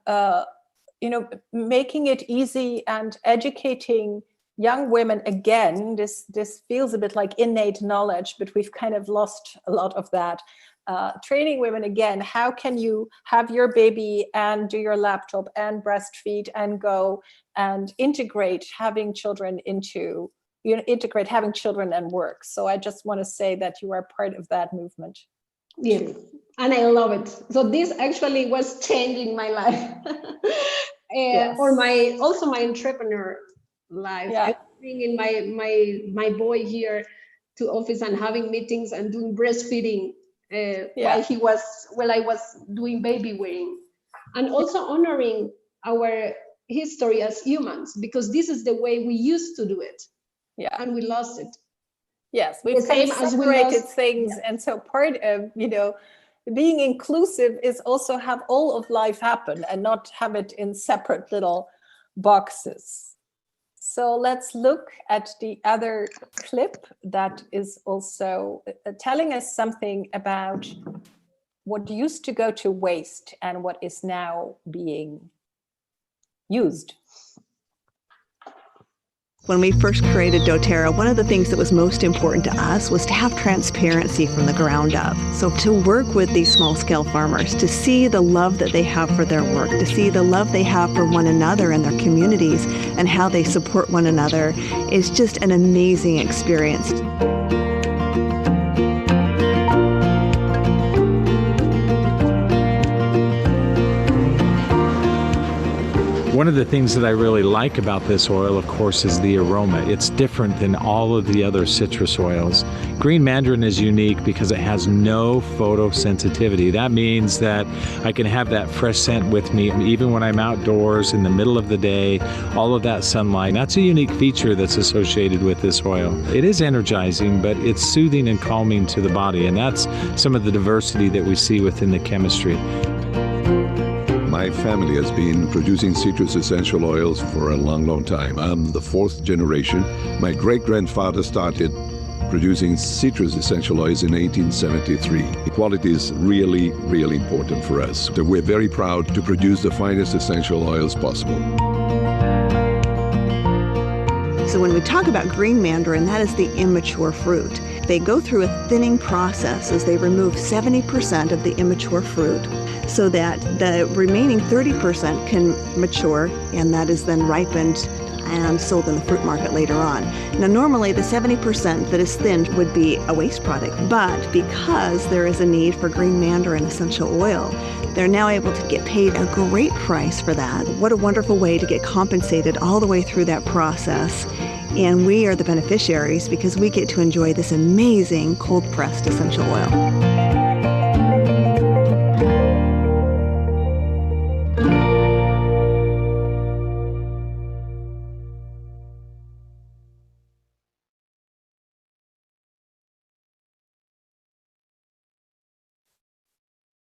making it easy and educating young women. Again, this feels a bit like innate knowledge, but we've kind of lost a lot of that. Training women again, how can you have your baby and do your laptop and breastfeed and go and integrate having children into, integrate having children and work. So I just want to say that you are part of that movement. Yes, and I love it. So this actually was changing my life. Yes. Or also my entrepreneur life. Yeah. I was bringing my boy here to office and having meetings and doing breastfeeding while I was doing baby wearing, and also honoring our history as humans, because this is the way we used to do it. Yeah, and we lost it. Yes, we've kind of separated things, and so part of being inclusive is also have all of life happen and not have it in separate little boxes. So let's look at the other clip that is also telling us something about what used to go to waste and what is now being used. When we first created doTERRA, one of the things that was most important to us was to have transparency from the ground up. So to work with these small-scale farmers, to see the love that they have for their work, to see the love they have for one another and their communities and how they support one another is just an amazing experience. One of the things that I really like about this oil, of course, is the aroma. It's different than all of the other citrus oils. Green mandarin is unique because it has no photosensitivity. That means that I can have that fresh scent with me even when I'm outdoors in the middle of the day, all of that sunlight. That's a unique feature that's associated with this oil. It is energizing, but it's soothing and calming to the body, and that's some of the diversity that we see within the chemistry. My family has been producing citrus essential oils for a long, long time. I'm the fourth generation. My great-grandfather started producing citrus essential oils in 1873. Quality is really, really important for us. So we're very proud to produce the finest essential oils possible. So when we talk about green mandarin, that is the immature fruit. They go through a thinning process as they remove 70% of the immature fruit so that the remaining 30% can mature, and that is then ripened and sold in the fruit market later on. Now normally the 70% that is thinned would be a waste product, but because there is a need for green mandarin essential oil, they're now able to get paid a great price for that. What a wonderful way to get compensated all the way through that process. And we are the beneficiaries because we get to enjoy this amazing cold-pressed essential oil.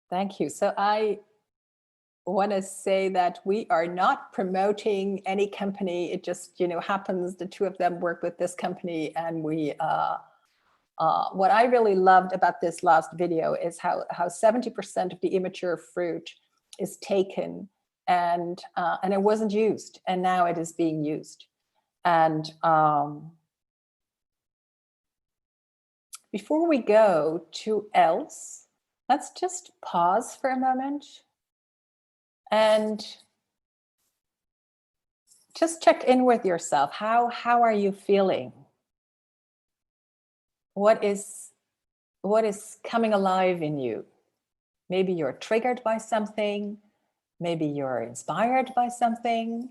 Thank you. So I want to say that we are not promoting any company. It just, happens the two of them work with this company, and we, what I really loved about this last video is how 70% of the immature fruit is taken and it wasn't used, and now it is being used. And before we go to else, let's just pause for a moment and just check in with yourself. How are you feeling? What is coming alive in you? Maybe you're triggered by something. Maybe you're inspired by something.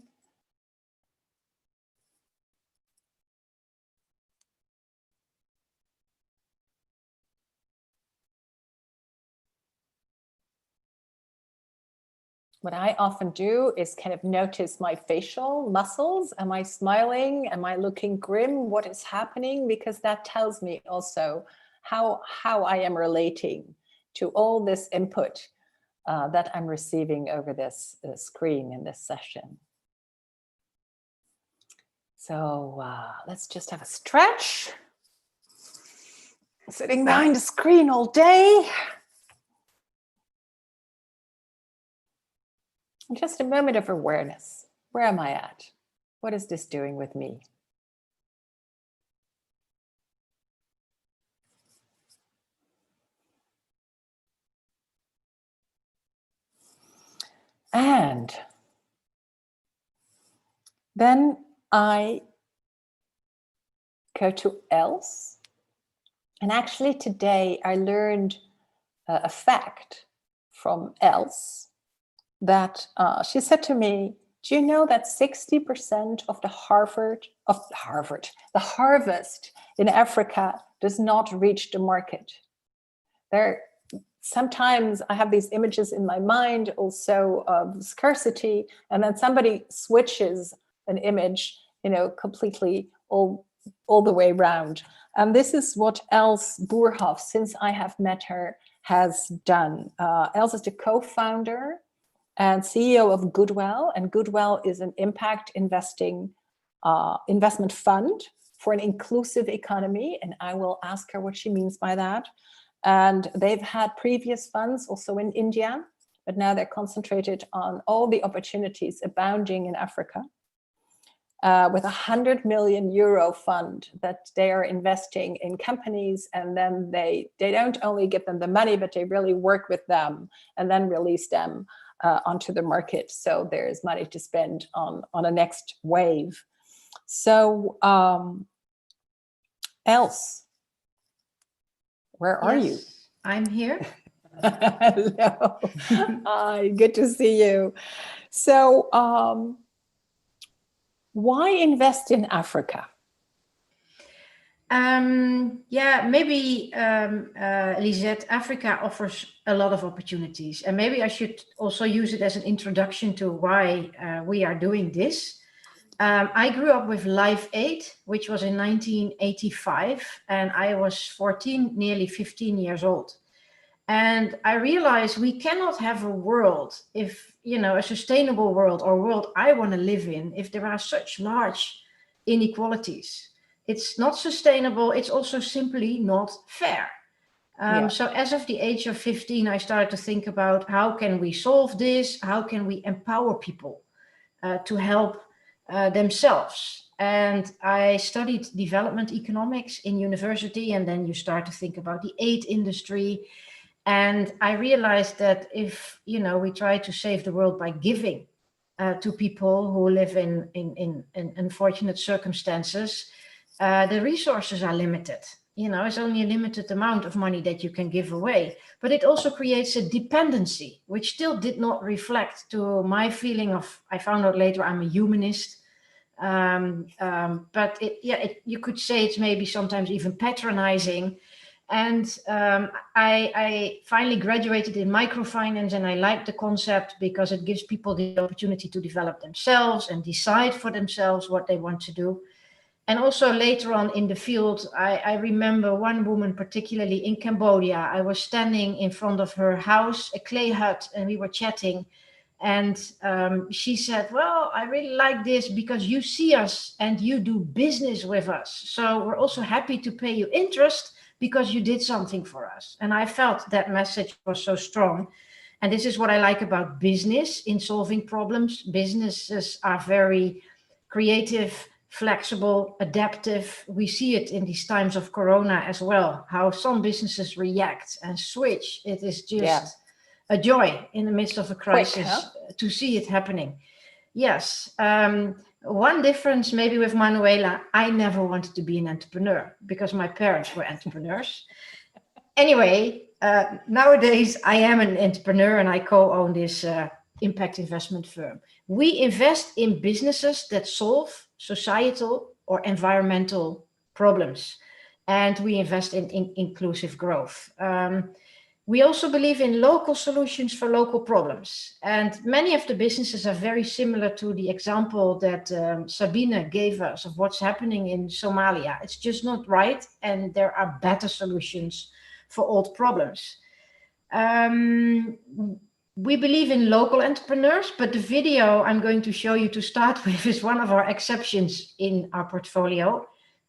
What I often do is kind of notice my facial muscles. Am I smiling? Am I looking grim? What is happening? Because that tells me also how I am relating to all this input that I'm receiving over this screen in this session. So let's just have a stretch. Sitting behind a screen all day. Just a moment of awareness. Where am I at? What is this doing with me? And then I go to else. And actually today I learned a fact from else that she said to me, do you know that 60% of the harvest in Africa does not reach the market? Sometimes I have these images in my mind also of scarcity, and then somebody switches an image, completely all the way around. And this is what Els Boerhoff, since I have met her, has done. Els is the co-founder and CEO of Goodwell, and Goodwell is an impact investment fund for an inclusive economy, and I will ask her what she means by that. And they've had previous funds also in India, but now they're concentrated on all the opportunities abounding in Africa, with €100 million fund that they are investing in companies, and then they don't only give them the money, but they really work with them and then release them onto the market. So there's money to spend on a next wave. So Els, where are you? I'm here. Hello. Hi, good to see you. So why invest in Africa? Maybe Lisette, Africa offers a lot of opportunities, and maybe I should also use it as an introduction to why we are doing this. I grew up with Live Aid, which was in 1985, and I was 14, nearly 15 years old. And I realized we cannot have a world, if, a sustainable world or world I want to live in, if there are such large inequalities. It's not sustainable. It's also simply not fair. So as of the age of 15, I started to think about how can we solve this? How can we empower people to help themselves? And I studied development economics in university, and then you start to think about the aid industry. And I realized that if, we try to save the world by giving to people who live in unfortunate circumstances, the resources are limited. It's only a limited amount of money that you can give away, but it also creates a dependency, which still did not reflect to my feeling of, I found out later I'm a humanist, but you could say it's maybe sometimes even patronizing. And I finally graduated in microfinance, and I liked the concept because it gives people the opportunity to develop themselves and decide for themselves what they want to do. And also later on in the field, I remember one woman, particularly in Cambodia. I was standing in front of her house, a clay hut, and we were chatting. And she said, well, I really like this because you see us and you do business with us. So we're also happy to pay you interest because you did something for us. And I felt that message was so strong. And this is what I like about business in solving problems. Businesses are very creative, flexible, adaptive. We see it in these times of Corona as well, how some businesses react and switch. It is just a joy in the midst of a crisis to see it happening. Yes. One difference maybe with Manuela, I never wanted to be an entrepreneur because my parents were entrepreneurs. Anyway, nowadays I am an entrepreneur and I co-own this impact investment firm. We invest in businesses that solve societal or environmental problems, and we invest in inclusive growth. We also believe in local solutions for local problems. And many of the businesses are very similar to the example that Sabine gave us of what's happening in Somalia. It's just not right. And there are better solutions for old problems. We believe in local entrepreneurs, but the video I'm going to show you to start with is one of our exceptions in our portfolio.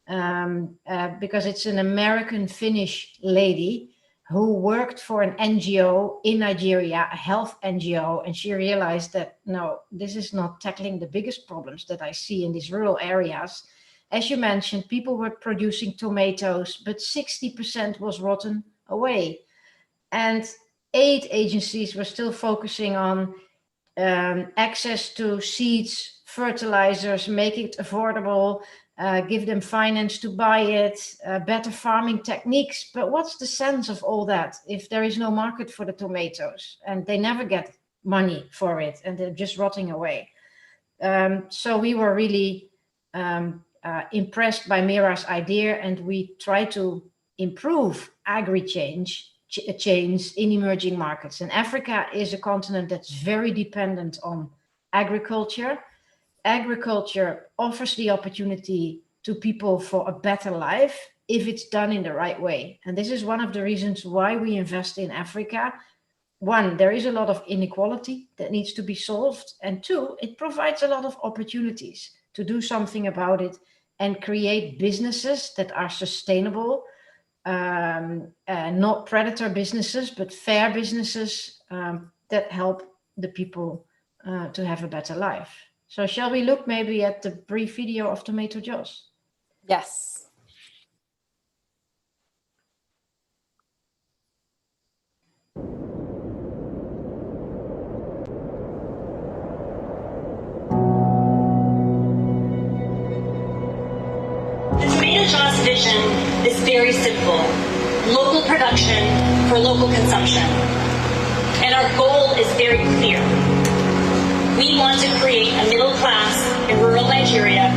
because it's an American-Finnish lady who worked for an NGO in Nigeria, a health NGO, and she realized that, no, this is not tackling the biggest problems that I see in these rural areas. As you mentioned, people were producing tomatoes, but 60% was rotten away. And aid agencies were still focusing on access to seeds, fertilizers, make it affordable, give them finance to buy it, better farming techniques. But what's the sense of all that if there is no market for the tomatoes and they never get money for it and they're just rotting away? So we were really impressed by Mira's idea, and we try to improve chains in emerging markets. And Africa is a continent that's very dependent on agriculture. Agriculture offers the opportunity to people for a better life if it's done in the right way. And this is one of the reasons why we invest in Africa. One, there is a lot of inequality that needs to be solved. And two, it provides a lot of opportunities to do something about it and create businesses that are sustainable, not predator businesses, but fair businesses that help the people to have a better life. So shall we look maybe at the brief video of Tomato Joss? Yes. The Tomato Joss vision is very simple. Local production for local consumption. And our goal is very clear. We want to create a middle class in rural Nigeria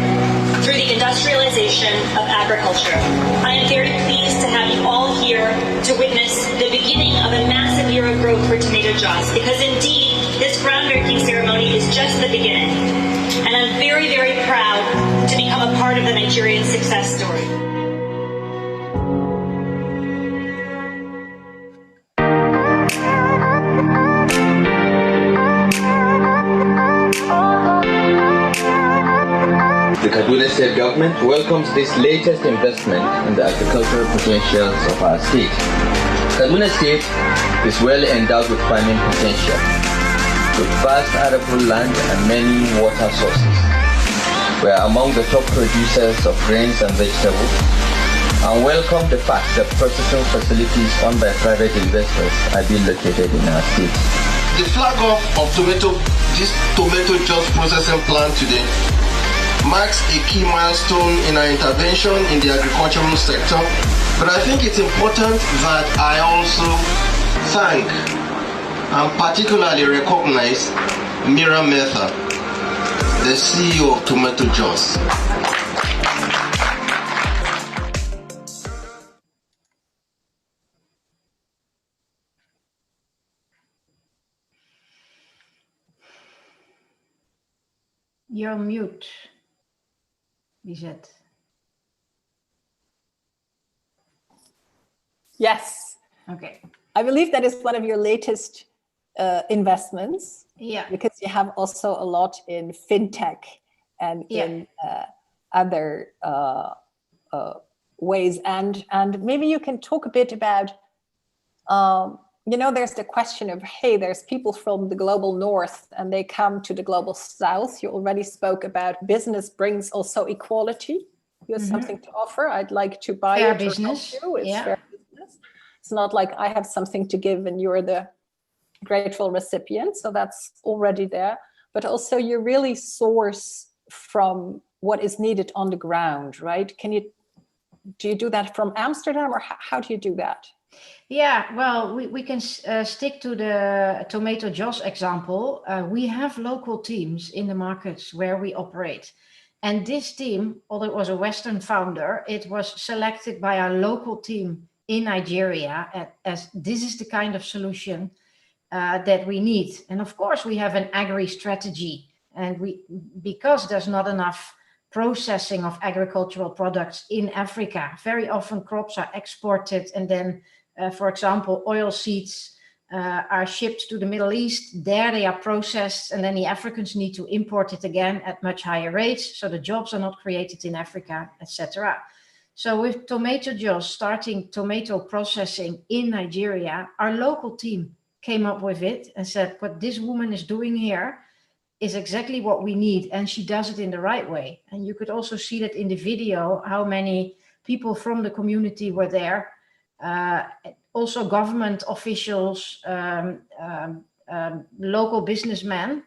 through the industrialization of agriculture. I am very pleased to have you all here to witness the beginning of a massive year of growth for Tomato Joss, because indeed this groundbreaking ceremony is just the beginning. And I'm very, very proud to become a part of the Nigerian success story. The Kaduna State Government welcomes this latest investment in the agricultural potentials of our state. Kaduna State is well endowed with farming potential, with vast arable land and many water sources. We are among the top producers of grains and vegetables, and welcome the fact that processing facilities owned by private investors are being located in our state. The flag off of this Tomato Joss processing plant today marks a key milestone in our intervention in the agricultural sector, but I think it's important that I also thank and particularly recognize Mira Metha, the CEO of Tomato Joss. You're on mute, Lisette. Yes. Okay. I believe that is one of your latest investments. Yeah. Because you have also a lot in fintech and in other ways. And maybe you can talk a bit about, there's the question of, hey, there's people from the global north and they come to the global south. You already spoke about business brings also equality. You have something to offer. I'd like to buy fair it business. Or help you. It's fair business. It's not like I have something to give and you're the grateful recipient. So that's already there. But also you really source from what is needed on the ground, right? Do you do that from Amsterdam, or how do you do that? Yeah, well, we can stick to the Tomato Joss example. We have local teams in the markets where we operate. And this team, although it was a Western founder, it was selected by our local team in Nigeria as this is the kind of solution that we need. And of course, we have an agri strategy. And because there's not enough processing of agricultural products in Africa, very often crops are exported and then for example, oil seeds are shipped to the Middle East. There they are processed, and then the Africans need to import it again at much higher rates. So the jobs are not created in Africa, etc. So with Tomato Joss starting tomato processing in Nigeria, our local team came up with it and said, what this woman is doing here is exactly what we need, and she does it in the right way. And you could also see that in the video, how many people from the community were there. Also government officials, local businessmen.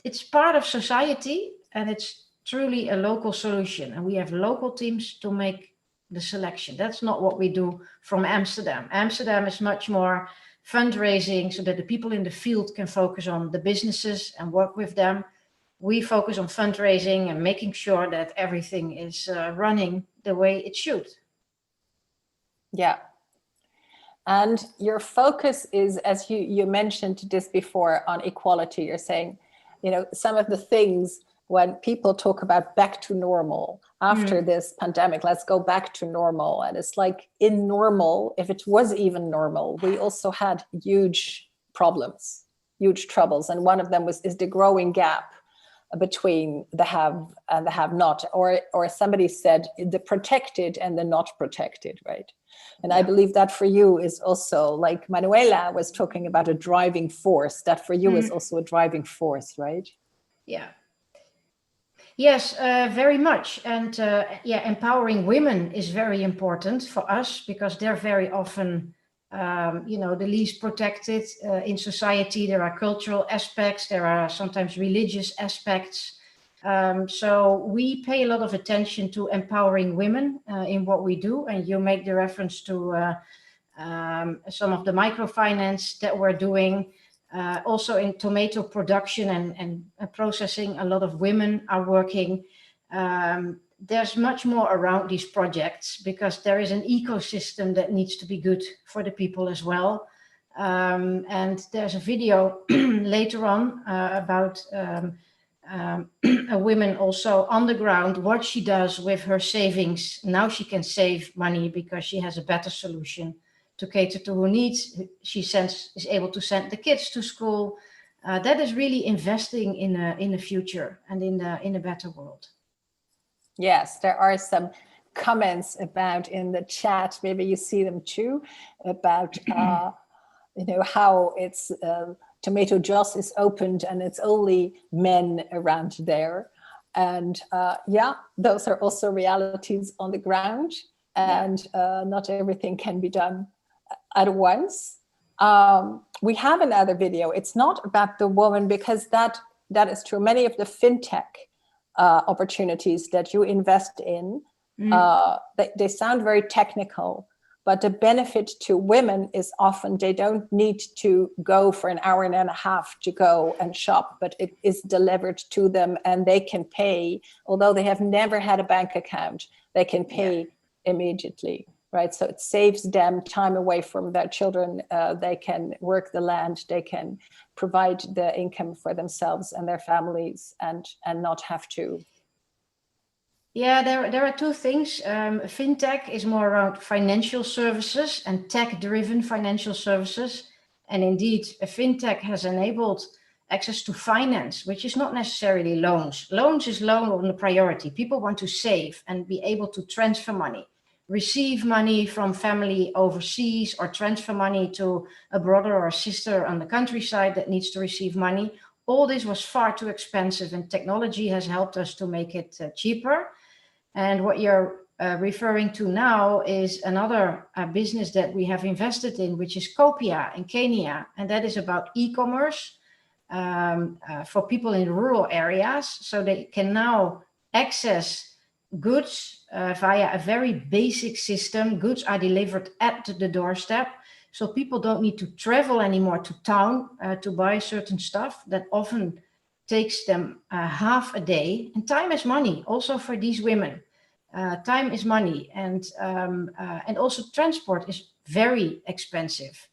It's part of society, and it's truly a local solution. And we have local teams to make the selection. That's not what we do from Amsterdam. Amsterdam is much more fundraising so that the people in the field can focus on the businesses and work with them. We focus on fundraising and making sure that everything is running the way it should. Yeah. And your focus is, as you mentioned this before, on equality. You're saying, some of the things when people talk about back to normal after this pandemic, let's go back to normal. And it's like in normal, if it was even normal, we also had huge problems, huge troubles. And one of them is the growing gap between the have and the have not, or somebody said the protected and the not protected, right? And I believe that for you is also, like Manuela was talking about, a driving force. That for you is also a driving force, right? Yeah. Yes, very much. And empowering women is very important for us because they're very often, the least protected in society. There are cultural aspects, there are sometimes religious aspects. So we pay a lot of attention to empowering women in what we do. And you make the reference to some of the microfinance that we're doing. Also in tomato production and processing, a lot of women are working. There's much more around these projects because there is an ecosystem that needs to be good for the people as well. And there's a video later on about a woman also on the ground, what she does with her savings. Now she can save money because she has a better solution to cater to her needs. She is able to send the kids to school. That is really investing in the future and in a better world. Yes, there are some comments about in the chat, maybe you see them too, about how it's Tomato Joss is opened and it's only men around there. And those are also realities on the ground, and not everything can be done at once. We have another video. It's not about the woman, because that is true. Many of the fintech opportunities that you invest in, they sound very technical, but the benefit to women is often they don't need to go for an hour and a half to go and shop, but it is delivered to them, and they can pay, although they have never had a bank account, they can pay immediately. Right, so it saves them time away from their children. They can work the land, they can provide the income for themselves and their families, and not have to. Yeah, there are two things. Fintech is more around financial services and tech-driven financial services. And indeed, a fintech has enabled access to finance, which is not necessarily loans. Loans is low on the priority. People want to save and be able to transfer money, receive money from family overseas, or transfer money to a brother or a sister on the countryside that needs to receive money. All this was far too expensive, and technology has helped us to make it cheaper. And what you're referring to now is another business that we have invested in, which is Copia in Kenya. And that is about e-commerce for people in rural areas. So they can now access goods via a very basic system. Goods are delivered at the doorstep. So people don't need to travel anymore to town to buy certain stuff that often takes them half a day. And time is money also for these women. Time is money, and also transport is very expensive.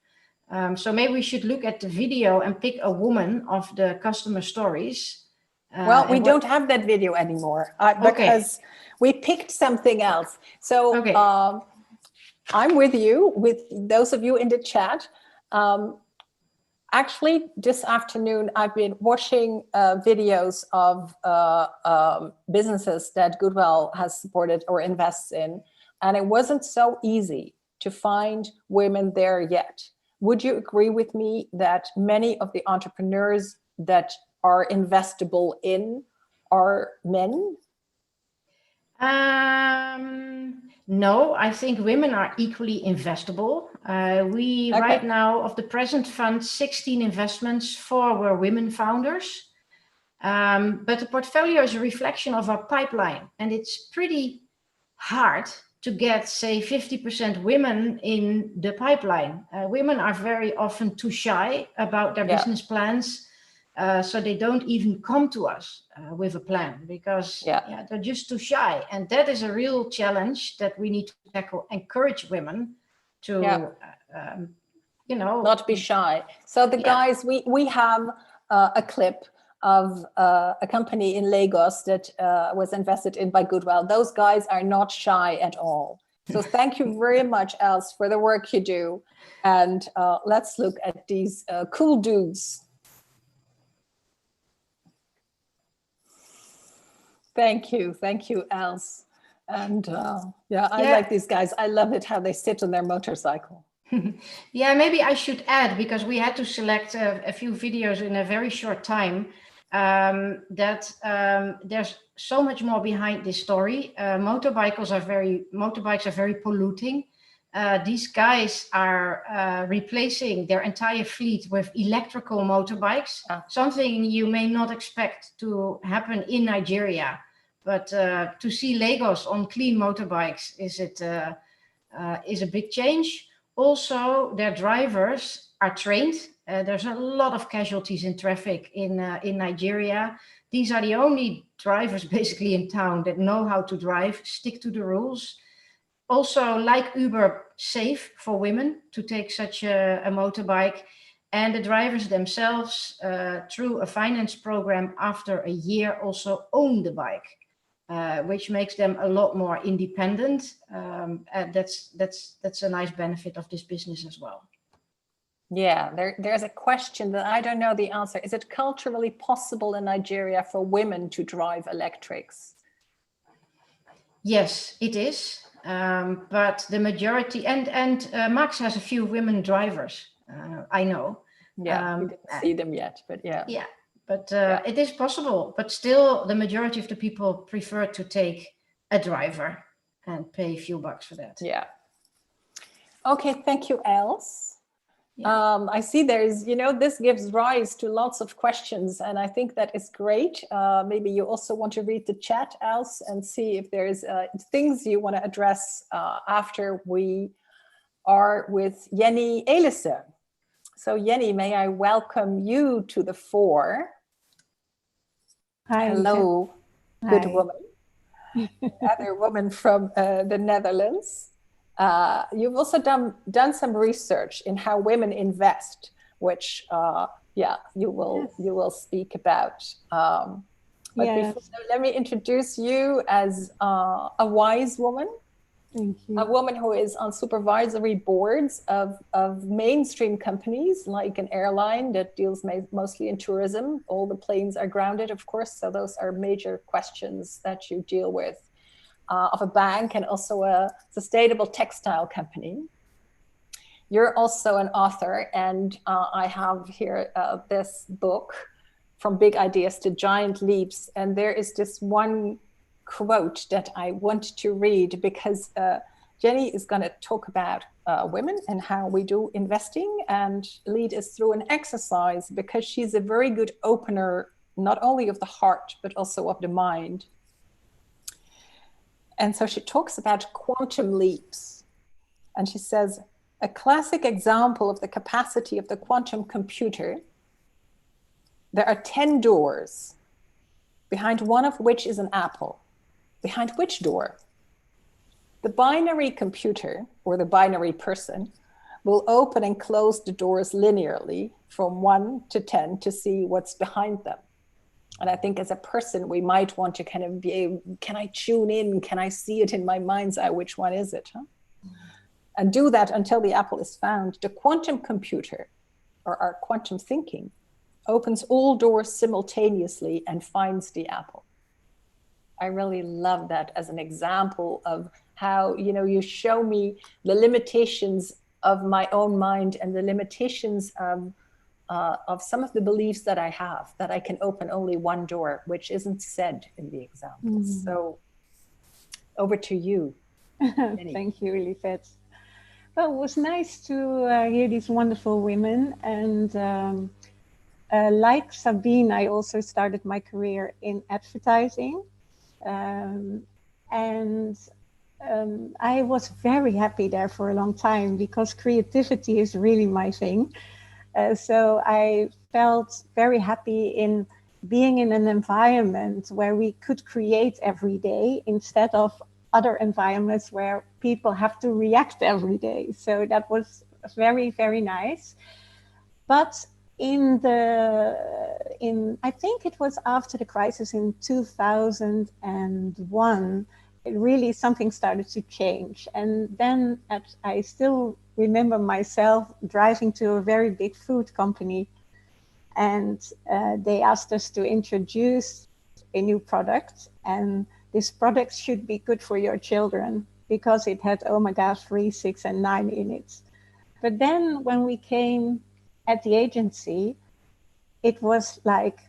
So maybe we should look at the video and pick a woman of the customer stories. Well, we don't have that video anymore because we picked something else. So I'm with you, with those of you in the chat. Actually, this afternoon, I've been watching videos of businesses that Goodwill has supported or invests in, and it wasn't so easy to find women there yet. Would you agree with me that many of the entrepreneurs that are investable in are men? No, I think women are equally investable. Right now, of the present fund, 16 investments, 4 were women founders. But the portfolio is a reflection of our pipeline, and it's pretty hard to get, say, 50% women in the pipeline. Women are very often too shy about their business plans, so they don't even come to us with a plan because they're just too shy. And that is a real challenge that we need to tackle, encourage women to, not be shy. So the guys, we have a clip of a company in Lagos that was invested in by Goodwill. Those guys are not shy at all. So thank you very much, Els, for the work you do. And let's look at these cool dudes. Thank you, Els. And I like these guys. I love it how they sit on their motorcycle. Yeah, maybe I should add, because we had to select a few videos in a very short time, that there's so much more behind this story. Motorbikes are very polluting. These guys are replacing their entire fleet with electrical motorbikes, something you may not expect to happen in Nigeria. But to see Lagos on clean motorbikes is a big change. Also, their drivers are trained. There's a lot of casualties in traffic in Nigeria. These are the only drivers basically in town that know how to drive, stick to the rules. Also, like Uber, safe for women to take such a motorbike. And the drivers themselves, through a finance program after a year, also own the bike. Which makes them a lot more independent. And that's a nice benefit of this business as well. Yeah, there's a question that I don't know the answer. Is it culturally possible in Nigeria for women to drive electrics? Yes, it is. But the majority, and Max has a few women drivers, I know. Yeah, we didn't see them yet, but yeah. Yeah. But it is possible, but still the majority of the people prefer to take a driver and pay a few bucks for that. Yeah. Okay, thank you, Els. Yeah. I see there's, this gives rise to lots of questions, and I think that is great. Maybe you also want to read the chat, Els, and see if there's things you want to address after we are with Jenny Elissen. So Jenny, may I welcome you to the fore? Hi. Hello, Hi. Good woman. Other woman from the Netherlands. You've also done some research in how women invest, which you will speak about. But before, let me introduce you as a wise woman. Thank you. A woman who is on supervisory boards of mainstream companies like an airline that deals mostly in tourism. All the planes are grounded, of course, so those are major questions that you deal with. Of a bank and also a sustainable textile company. You're also an author, and I have here this book, From Big Ideas to Giant Leaps, and there is this one quote that I want to read because Jenny is going to talk about women and how we do investing and lead us through an exercise because she's a very good opener, not only of the heart, but also of the mind. And so she talks about quantum leaps. And she says, a classic example of the capacity of the quantum computer, there are 10 doors, behind one of which is an apple. Behind which door? The binary computer, or the binary person, will open and close the doors linearly from 1 to 10 to see what's behind them. And I think as a person, we might want to kind of be able, can I tune in? Can I see it in my mind's eye? Which one is it? And do that until the apple is found. The quantum computer or our quantum thinking opens all doors simultaneously and finds the apple. I really love that as an example of how, you show me the limitations of my own mind and the limitations of some of the beliefs that I have, that I can open only one door, which isn't said in the example. So over to you. Thank you, Lisette. Well, it was nice to hear these wonderful women. And like Sabine, I also started my career in advertising. I was very happy there for a long time because creativity is really my thing. So I felt very happy in being in an environment where we could create every day instead of other environments where people have to react every day. So that was very, very nice. But I think it was after the crisis in 2001, really something started to change. And then I still remember myself driving to a very big food company, and they asked us to introduce a new product, and this product should be good for your children because it had omega-3, 6, and 9 in it. But then when we came at the agency, it was like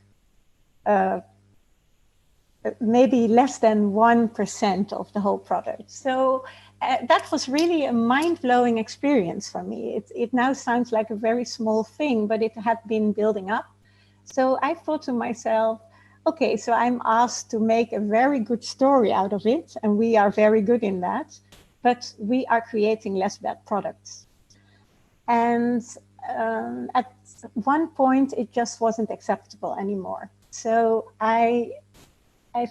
maybe less than 1% of the whole product. So that was really a mind-blowing experience for me. It now sounds like a very small thing, but it had been building up. So I thought to myself, okay, so I'm asked to make a very good story out of it, and we are very good in that, but we are creating less bad products. And at one point, it just wasn't acceptable anymore. So I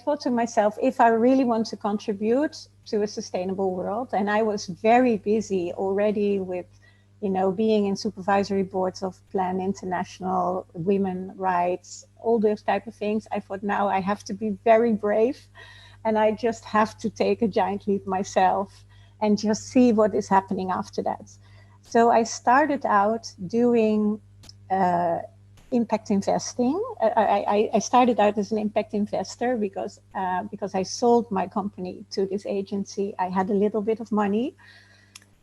thought to myself, if I really want to contribute to a sustainable world, and I was very busy already with, being in supervisory boards of Plan International, women rights, all those type of things, I thought now I have to be very brave, and I just have to take a giant leap myself and just see what is happening after that. So I started out doing impact investing. I started out as an impact investor because I sold my company to this agency. I had a little bit of money.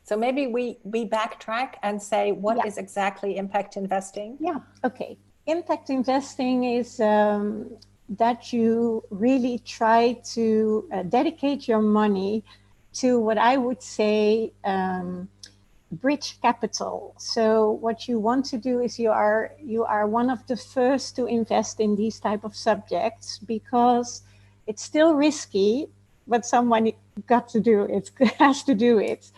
So maybe we backtrack and say, what is exactly impact investing? Yeah, okay. Impact investing is that you really try to dedicate your money to what I would say bridge capital. So what you want to do is you are one of the first to invest in these type of subjects because it's still risky, but someone got to do it, has to do it.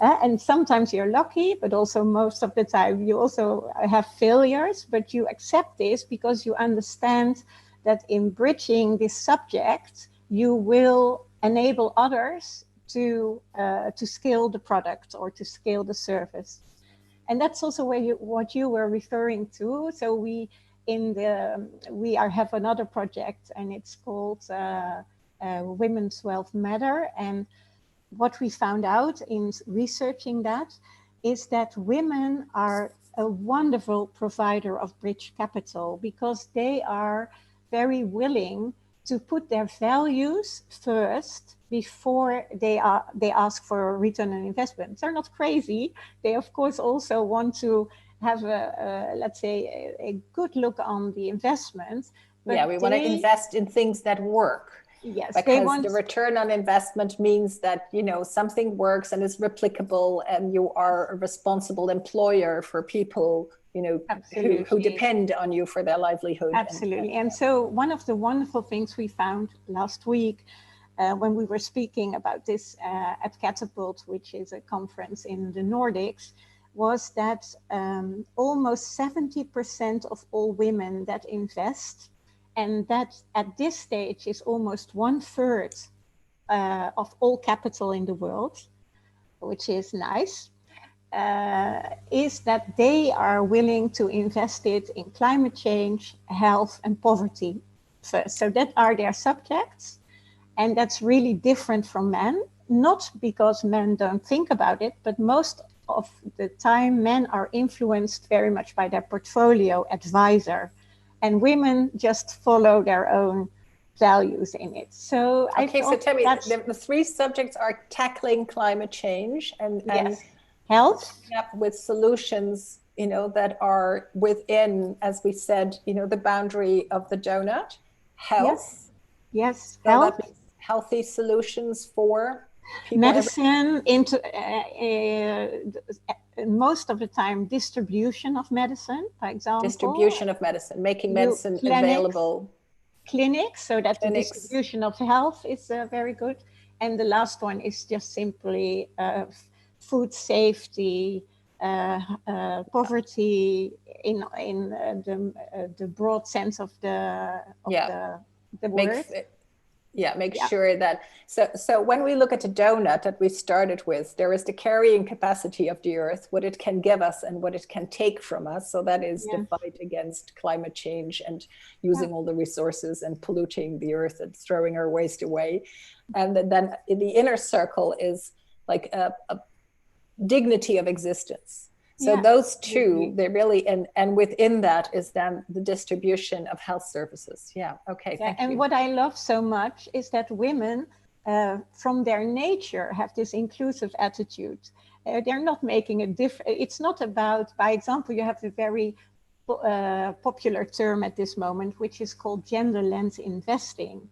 And sometimes you're lucky, but also most of the time you also have failures, but you accept this because you understand that in bridging this subject, you will enable others to scale the product or to scale the service. And that's also what you were referring to. So we have another project, and it's called Women's Wealth Matter. And what we found out in researching that is that women are a wonderful provider of bridge capital because they are very willing to put their values first before they ask for a return on investment. They're not crazy. They of course also want to have let's say a good look on the investment. Yeah, we want to invest in things that work. Yes, because the return on investment means that something works and is replicable, and you are a responsible employer for people who depend on you for their livelihood. Absolutely. And so one of the wonderful things we found last week when we were speaking about this at Catapult, which is a conference in the Nordics, was that almost 70% of all women that invest, and that at this stage is almost 1/3 of all capital in the world, which is nice, is that they are willing to invest it in climate change, health, and poverty first. So that are their subjects. And that's really different from men, not because men don't think about it, but most of the time, men are influenced very much by their portfolio advisor, and women just follow their own values in it. So okay, so tell me, the three subjects are tackling climate change and health, coming up with solutions, you know, that are within, as we said, you know, the boundary of the donut. Health, yes, so health, that means healthy solutions for people. Medicine, into most of the time distribution of medicine, for example. Distribution of medicine, making medicine available. Clinics, so that the distribution of health is very good. And the last one is just simply food safety, poverty in the broad sense of the word. Make sure that, so when we look at the donut that we started with, there is the carrying capacity of the earth, what it can give us and what it can take from us. So that is the fight against climate change and using all the resources and polluting the earth and throwing our waste away. And then in the inner circle is like a dignity of existence. So those two, they really, and within that is then the distribution of health services. Yeah, okay, thank you. And what I love so much is that women from their nature have this inclusive attitude. They're not making a difference. It's not about, by example, you have a very popular term at this moment, which is called gender lens investing.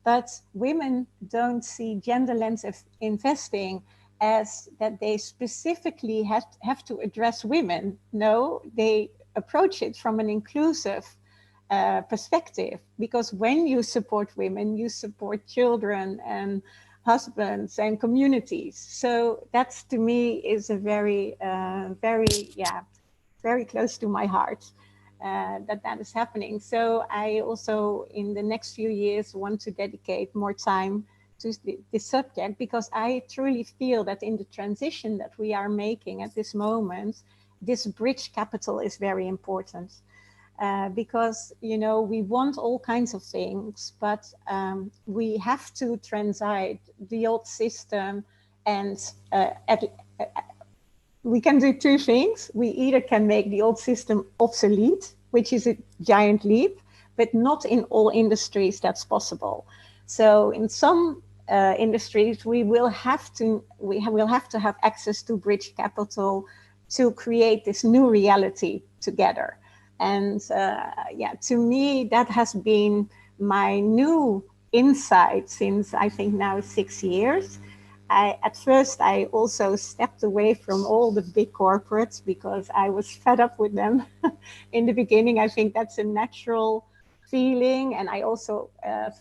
But women don't see gender lens investing as that they specifically have to address women. No, they approach it from an inclusive perspective, because when you support women, you support children and husbands and communities. So that's, to me, is a very close to my heart that is happening. So I also, in the next few years, want to dedicate more time to this subject, because I truly feel that in the transition that we are making at this moment, this bridge capital is very important. Because, you know, we want all kinds of things, but we have to transcend the old system, and we can do two things. We either can make the old system obsolete, which is a giant leap, but not in all industries that's possible. So in some industries, we will have to have access to bridge capital to create this new reality together. And to me, that has been my new insight since, I think, now 6 years. At first, I also stepped away from all the big corporates because I was fed up with them in the beginning. I think that's a natural feeling. And I also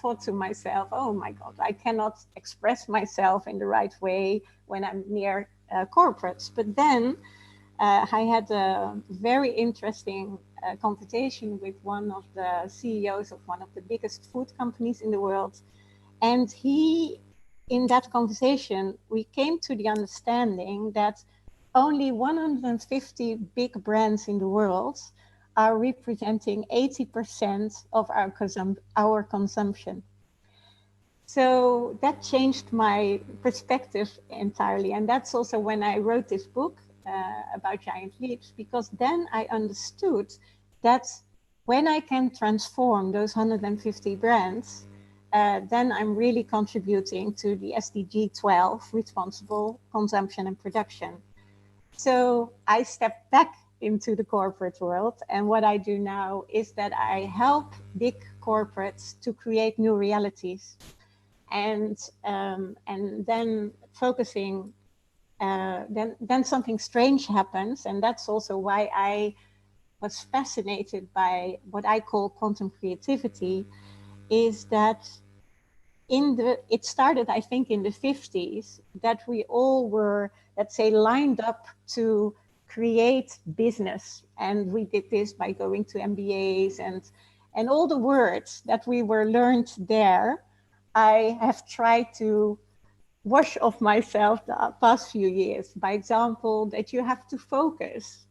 thought to myself, oh my God, I cannot express myself in the right way when I'm near corporates. But then I had a very interesting conversation with one of the CEOs of one of the biggest food companies in the world. And in that conversation, we came to the understanding that only 150 big brands in the world are representing 80% of our consumption. So that changed my perspective entirely. And that's also when I wrote this book about giant leaps, because then I understood that when I can transform those 150 brands, then I'm really contributing to the SDG 12, responsible consumption and production. So I stepped back into the corporate world, and what I do now is that I help big corporates to create new realities, and then focusing. Then something strange happens, and that's also why I was fascinated by what I call quantum creativity. Is that it started, I think, in the 50s, that we all were, let's say, lined up to create business. And we did this by going to MBAs and all the words that we were learned there, I have tried to wash off myself the past few years. By example, that you have to focus,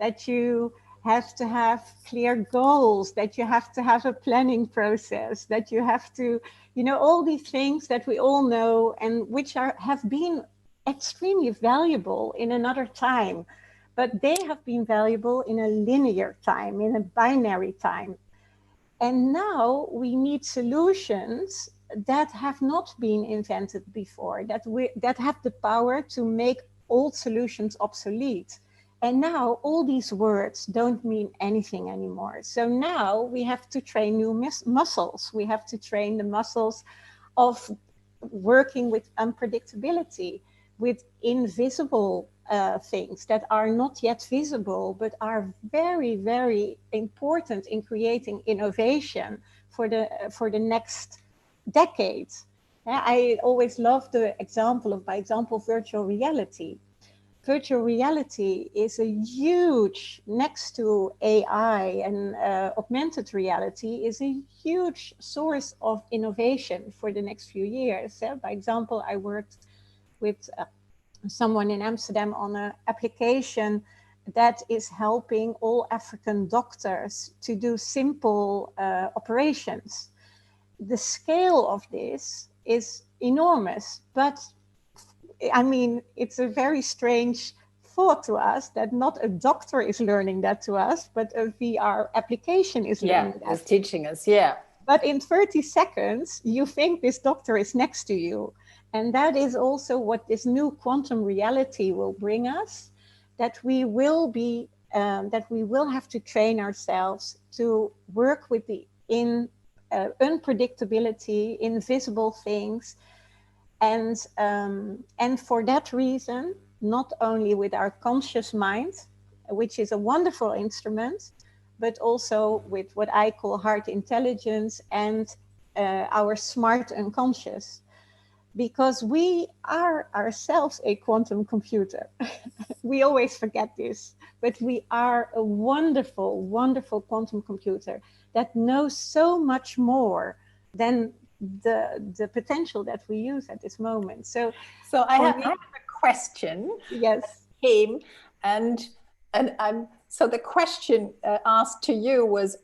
that you have to have clear goals, that you have to have a planning process, that you have to, all these things that we all know and which have been extremely valuable in another time, but they have been valuable in a linear time, in a binary time. And now we need solutions that have not been invented before, that have the power to make old solutions obsolete. And now all these words don't mean anything anymore. So now we have to train new muscles. We have to train the muscles of working with unpredictability, with invisible things that are not yet visible, but are very, very important in creating innovation for the next decades. I always love the example of, by example, virtual reality. Virtual reality is a huge, next to AI and augmented reality, is a huge source of innovation for the next few years. By example, I worked with someone in Amsterdam on an application that is helping all African doctors to do simple operations. The scale of this is enormous, but I mean, it's a very strange thought to us that not a doctor is learning that to us, but a VR application is learning that. Is teaching us, yeah. But in 30 seconds, you think this doctor is next to you. And that is also what this new quantum reality will bring us, that we will have to train ourselves to work with the unpredictability, invisible things. And for that reason, not only with our conscious mind, which is a wonderful instrument, but also with what I call heart intelligence and our smart unconscious, because we are ourselves a quantum computer. We always forget this, but we are a wonderful, wonderful quantum computer that knows so much more than the potential that we use at this moment. So I have a question. Yes. Came and so the question asked to you was,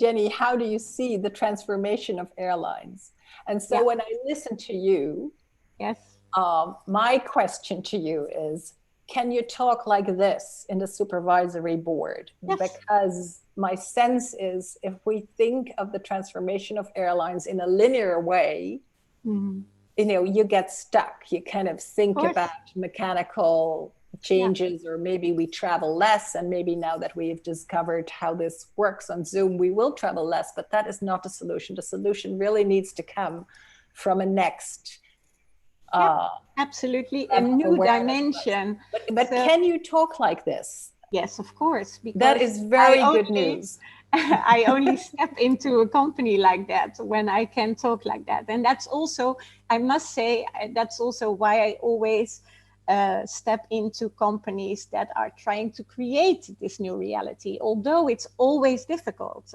Jenny, how do you see the transformation of airlines? And so when I listen to you, yes, my question to you is, can you talk like this in the supervisory board? Yes. Because my sense is, if we think of the transformation of airlines in a linear way, you get stuck. You kind of think about mechanical changes, or maybe we travel less, and maybe now that we've discovered how this works on Zoom, we will travel less, but that is not the solution. The solution really needs to come from a next absolutely a new dimension. But can you talk like this? Yes, of course. Because that is very good news. I only step into a company like that when I can talk like that. And that's also, I must say, that's also why I always step into companies that are trying to create this new reality, although it's always difficult.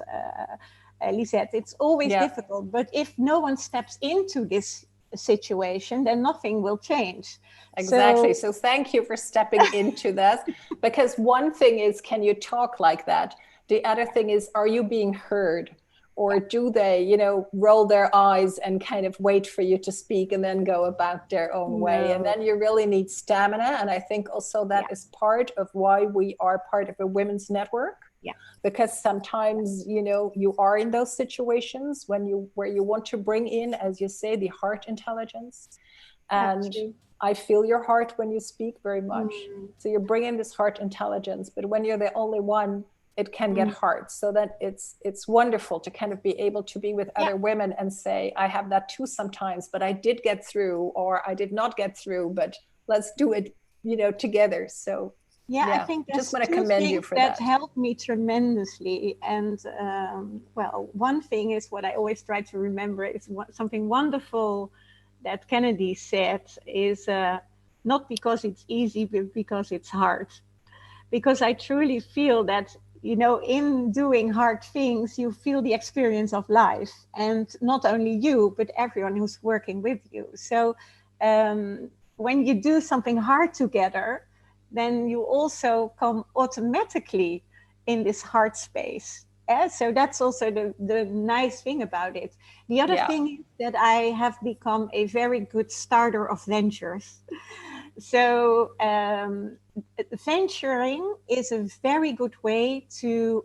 Lisette, it's always difficult. But if no one steps into this situation, then nothing will change. Exactly. So thank you for stepping into that, because one thing is, can you talk like that? The other thing is, are you being heard? Or do they, roll their eyes and kind of wait for you to speak and then go about their own way? And then you really need stamina. And I think also that is part of why we are part of a women's network. Yeah. Because sometimes, you are in those situations where you want to bring in, as you say, the heart intelligence. And I feel your heart when you speak very much. So you bring in this heart intelligence, but when you're the only one, it can get hard. So that it's wonderful to kind of be able to be with other women and say, I have that too sometimes, but I did get through, or I did not get through, but let's do it, together. So I think that's just want to commend you for that. That helped me tremendously. And one thing is, what I always try to remember is something wonderful that Kennedy said is not because it's easy, but because it's hard. Because I truly feel that, in doing hard things, you feel the experience of life, and not only you, but everyone who's working with you. So when you do something hard together, then you also come automatically in this hard space. So that's also the nice thing about it. The other thing is that I have become a very good starter of ventures. So venturing is a very good way to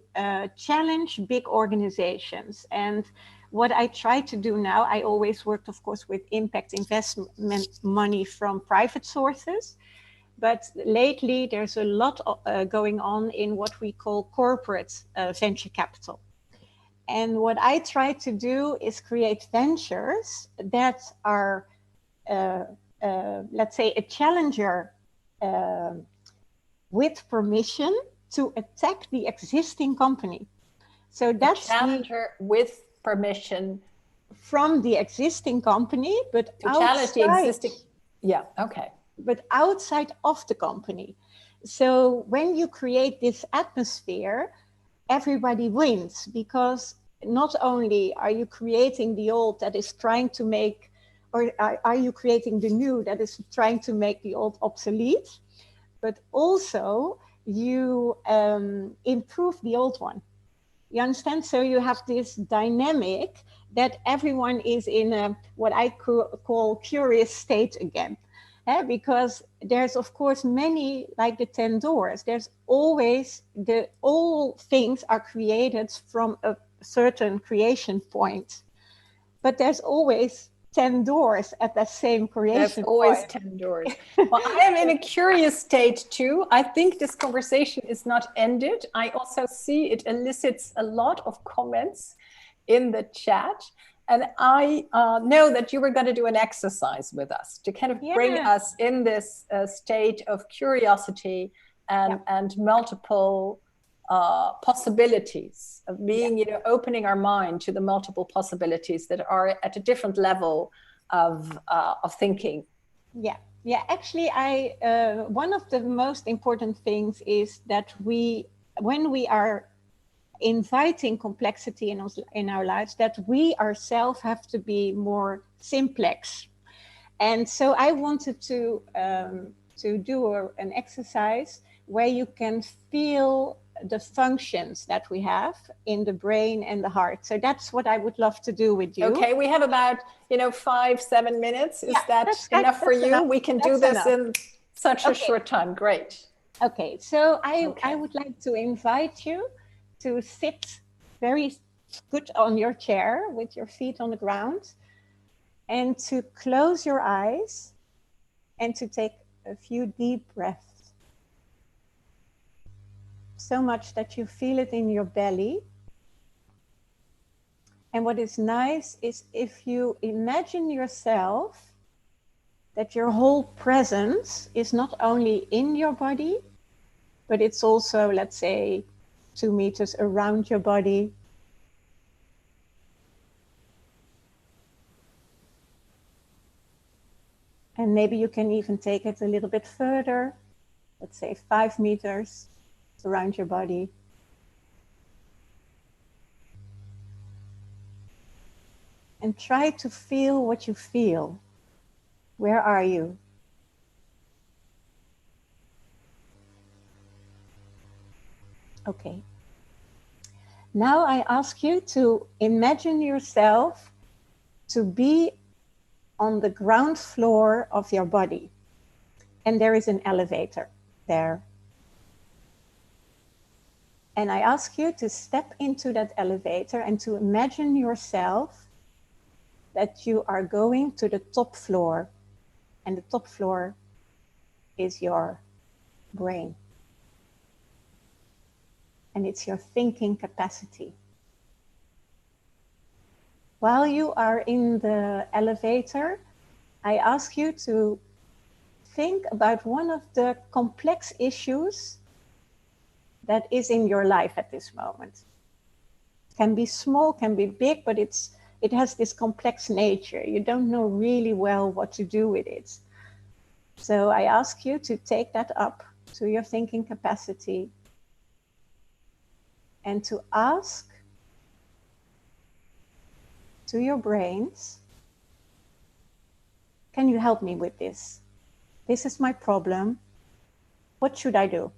challenge big organizations. And what I try to do now, I always worked, of course, with impact investment money from private sources. But lately, there's a lot going on in what we call corporate venture capital. And what I try to do is create ventures that are, let's say, a challenger with permission to attack the existing company. So that's a challenger with permission from the existing company, but to outside, challenge the existing. Yeah, okay. But outside of the company. So when you create this atmosphere, everybody wins, because not only are you creating the old that is trying to make, or are you creating the new that is trying to make the old obsolete, but also you improve the old one. You understand? So you have this dynamic that everyone is in a, what I call curious state again. Because there's, of course, many, like the 10 doors, there's always, all things are created from a certain creation point. But there's always 10 doors at that same creation point. There's always point. 10 doors. Well, I am in a curious state too. I think this conversation is not ended. I also see it elicits a lot of comments in the chat. And I know that you were going to do an exercise with us to kind of bring us in this state of curiosity and multiple possibilities of being, opening our mind to the multiple possibilities that are at a different level of thinking. Yeah. Actually, one of the most important things is that when we are inviting complexity in our lives, that we ourselves have to be more simplex. And so I wanted to do an exercise where you can feel the functions that we have in the brain and the heart. So that's what I would love to do with you. Okay, we have about 5-7 minutes. Is that enough for you? We can do this in such a short time. Great. Okay, so I would like to invite you to sit very good on your chair with your feet on the ground, and to close your eyes and to take a few deep breaths. So much that you feel it in your belly. And what is nice is if you imagine yourself that your whole presence is not only in your body, but it's also, let's say, 2 meters around your body. And maybe you can even take it a little bit further, let's say 5 meters around your body. And try to feel what you feel. Where are you? Okay. Now I ask you to imagine yourself to be on the ground floor of your body. And there is an elevator there. And I ask you to step into that elevator and to imagine yourself that you are going to the top floor. And the top floor is your brain. And it's your thinking capacity. While you are in the elevator, I ask you to think about one of the complex issues that is in your life at this moment. It can be small, can be big, but it has this complex nature. You don't know really well what to do with it. So I ask you to take that up to your thinking capacity and to ask to your brains, can you help me with this? This is my problem. What should I do?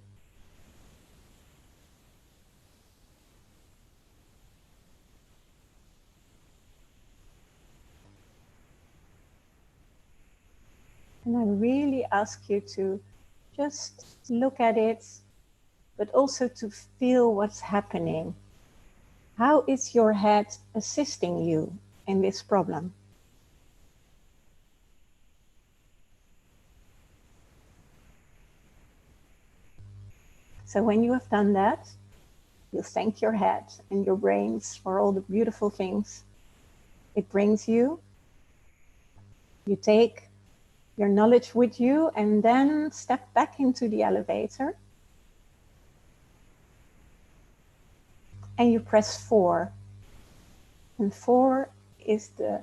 And I really ask you to just look at it, but also to feel what's happening. How is your head assisting you in this problem? So when you have done that, you thank your head and your brains for all the beautiful things it brings you. You take your knowledge with you and then step back into the elevator. And you press 4. And 4 is the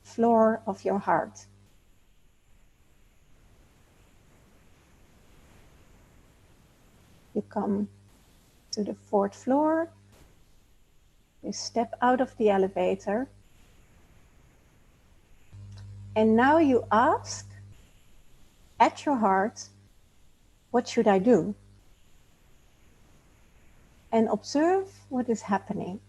floor of your heart. You come to the 4th floor. You step out of the elevator. And now you ask at your heart, what should I do? And observe what is happening.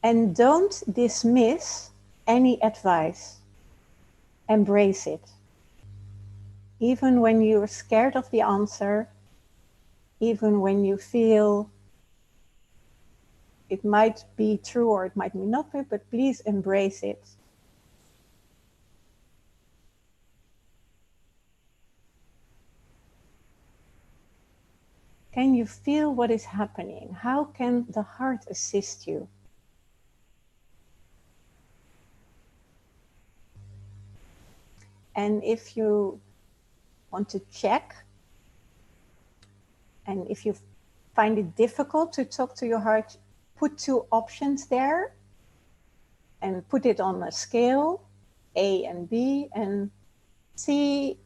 And don't dismiss any advice. Embrace it. Even when you're scared of the answer, even when you feel it might be true or it might not be, but please embrace it. Can you feel what is happening? How can the heart assist you? And if you want to check, and if you find it difficult to talk to your heart, put 2 options there and put it on a scale, A and B, and see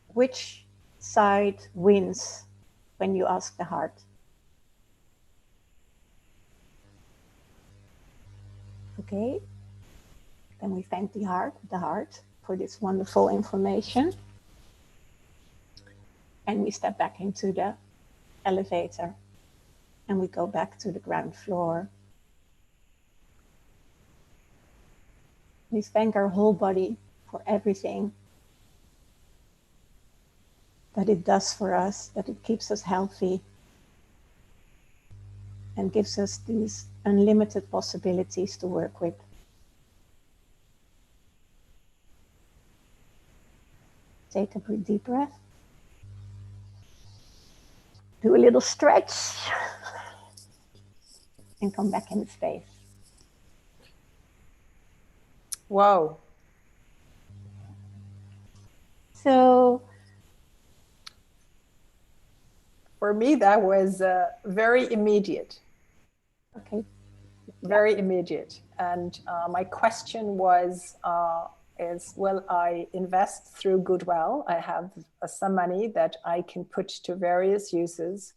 which side wins when you ask the heart. Okay, then we thank the heart for this wonderful information. And we step back into the elevator and we go back to the ground floor. We thank our whole body for everything that it does for us, that it keeps us healthy and gives us these unlimited possibilities to work with. Take a deep breath. Do a little stretch and come back in the space. Wow. So for me, that was very immediate. Okay. Very immediate. And my question was, will I invest through Goodwill? I have some money that I can put to various uses.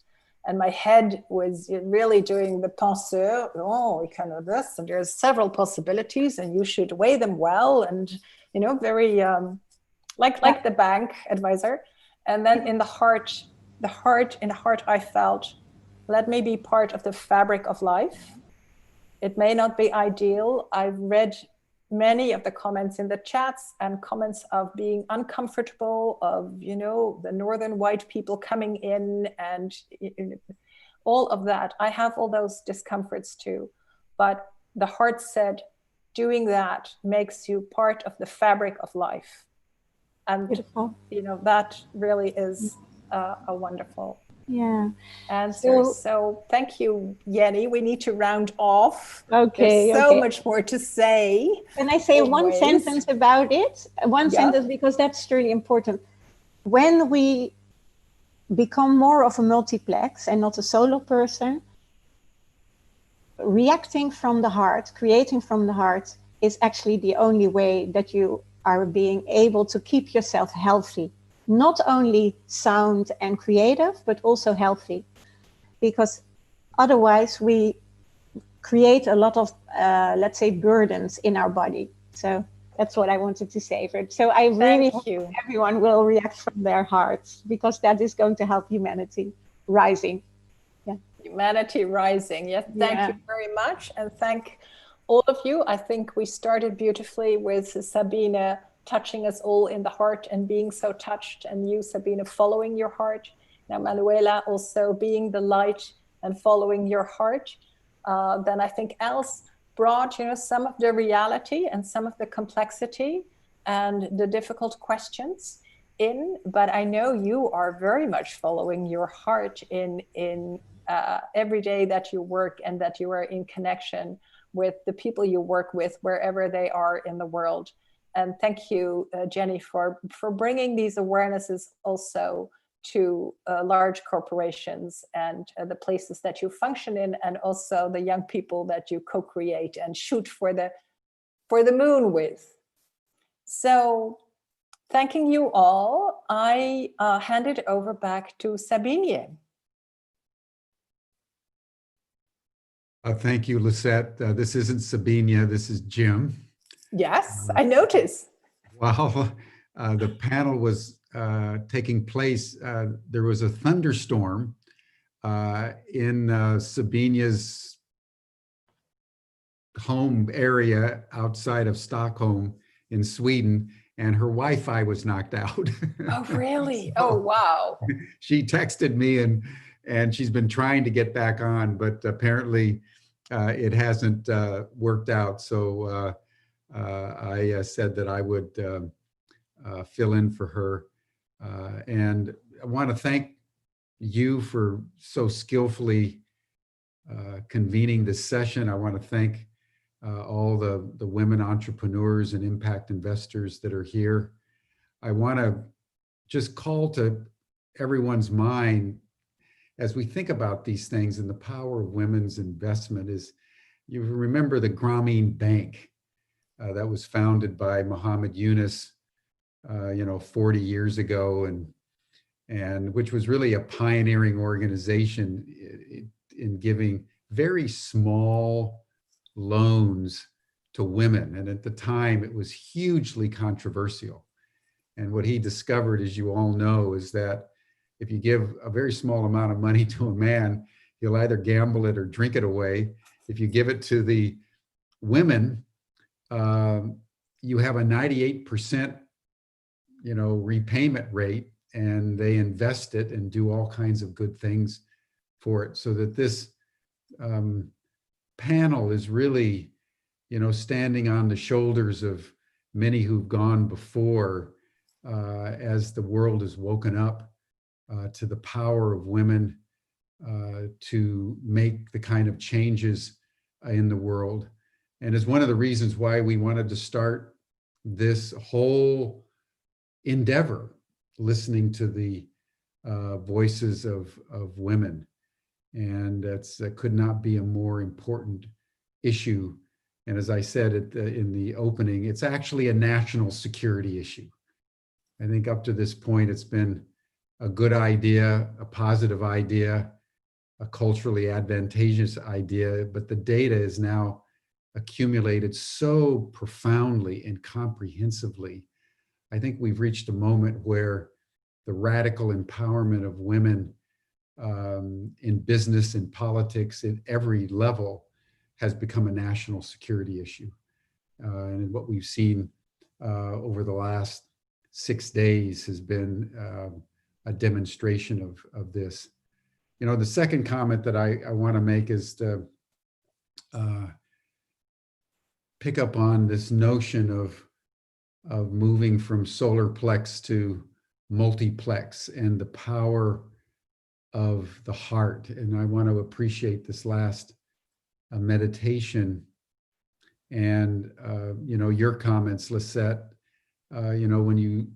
And my head was really doing the penseur, oh, we can do this, and there's several possibilities, and you should weigh them well, and very like the bank advisor. And then in the heart, I felt, let me be part of the fabric of life. It may not be ideal. I've read many of the comments in the chats and comments of being uncomfortable, of, the northern white people coming in and all of that. I have all those discomforts too. But the heart said, doing that makes you part of the fabric of life. And, beautiful. That really is a wonderful answer. So thank you, Jenny. We need to round off. Okay. There's so much more to say. Can I say one sentence about it? One sentence, because that's really important. When we become more of a multiplex and not a solo person, reacting from the heart, creating from the heart is actually the only way that you are being able to keep yourself healthy. Not only sound and creative, but also healthy. Because otherwise we create a lot of, let's say, burdens in our body. So that's what I wanted to say. So I really hope everyone will react from their hearts, because that is going to help humanity rising. Humanity rising. Yes, thank you very much. And thank all of you. I think we started beautifully with Sabine touching us all in the heart and being so touched, and you, Sabine, following your heart. Now, Manuela also being the light and following your heart. Then I think Els brought, some of the reality and some of the complexity and the difficult questions in, but I know you are very much following your heart in every day that you work, and that you are in connection with the people you work with wherever they are in the world. And thank you, Jenny, for bringing these awarenesses also to large corporations and the places that you function in, and also the young people that you co-create and shoot for the moon with. So thanking you all, I hand it over back to Sabine. Thank you, Lisette. This isn't Sabine, this is Jim. Yes, I noticed. While the panel was taking place, there was a thunderstorm in Sabine's home area outside of Stockholm in Sweden, and her Wi-Fi was knocked out. Oh, really? So, oh, wow. She texted me, and she's been trying to get back on, but apparently it hasn't worked out. So I said that I would fill in for her. And I want to thank you for so skillfully convening this session. I want to thank all the women entrepreneurs and impact investors that are here. I want to just call to everyone's mind as we think about these things, and the power of women's investment is, you remember the Grameen Bank that was founded by Muhammad Yunus, 40 years ago, and which was really a pioneering organization in giving very small loans to women. And at the time, it was hugely controversial. And what he discovered, as you all know, is that if you give a very small amount of money to a man, he'll either gamble it or drink it away. If you give it to the women, you have a 98%, repayment rate, and they invest it and do all kinds of good things for it. So that this panel is really, standing on the shoulders of many who've gone before, as the world has woken up to the power of women to make the kind of changes in the world. And is one of the reasons why we wanted to start this whole endeavor, listening to the voices of women. And that could not be a more important issue. And as I said in the opening, it's actually a national security issue. I think up to this point, it's been a good idea, a positive idea, a culturally advantageous idea, but the data is now accumulated so profoundly and comprehensively. I think we've reached a moment where the radical empowerment of women in business and politics at every level has become a national security issue. And what we've seen over the last 6 days has been a demonstration of this. The second comment that I want to make is to pick up on this notion of moving from solarplex to multiplex and the power of the heart. And I want to appreciate this last meditation and, your comments, Lisette. When you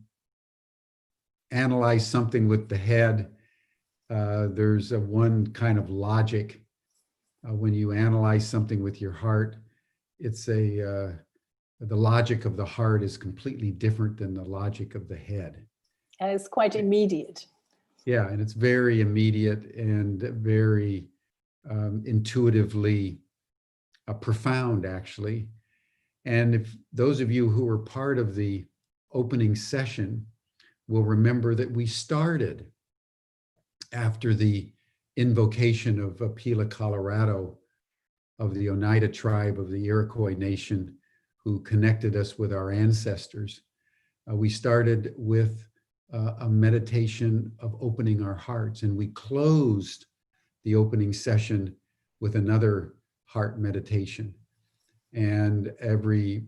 analyze something with the head, there's one kind of logic. When you analyze something with your heart, it's the logic of the heart is completely different than the logic of the head. And it's quite immediate. Yeah, and it's very immediate and very intuitively profound, actually. And if those of you who were part of the opening session will remember that we started after the invocation of Pila, Colorado, of the Oneida tribe of the Erekua Nation, who connected us with our ancestors. We started with a meditation of opening our hearts, and we closed the opening session with another heart meditation. And every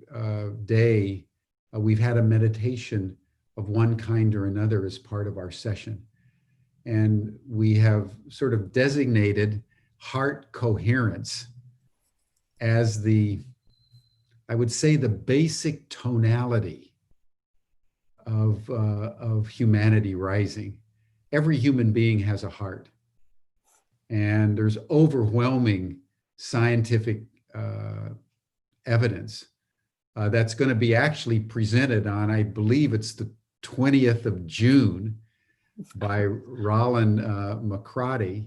day, we've had a meditation of one kind or another as part of our session. And we have sort of designated heart coherence as I would say, the basic tonality of humanity rising. Every human being has a heart. And there's overwhelming scientific evidence that's going to be actually presented on, I believe it's the 20th of June, by Roland McCarty,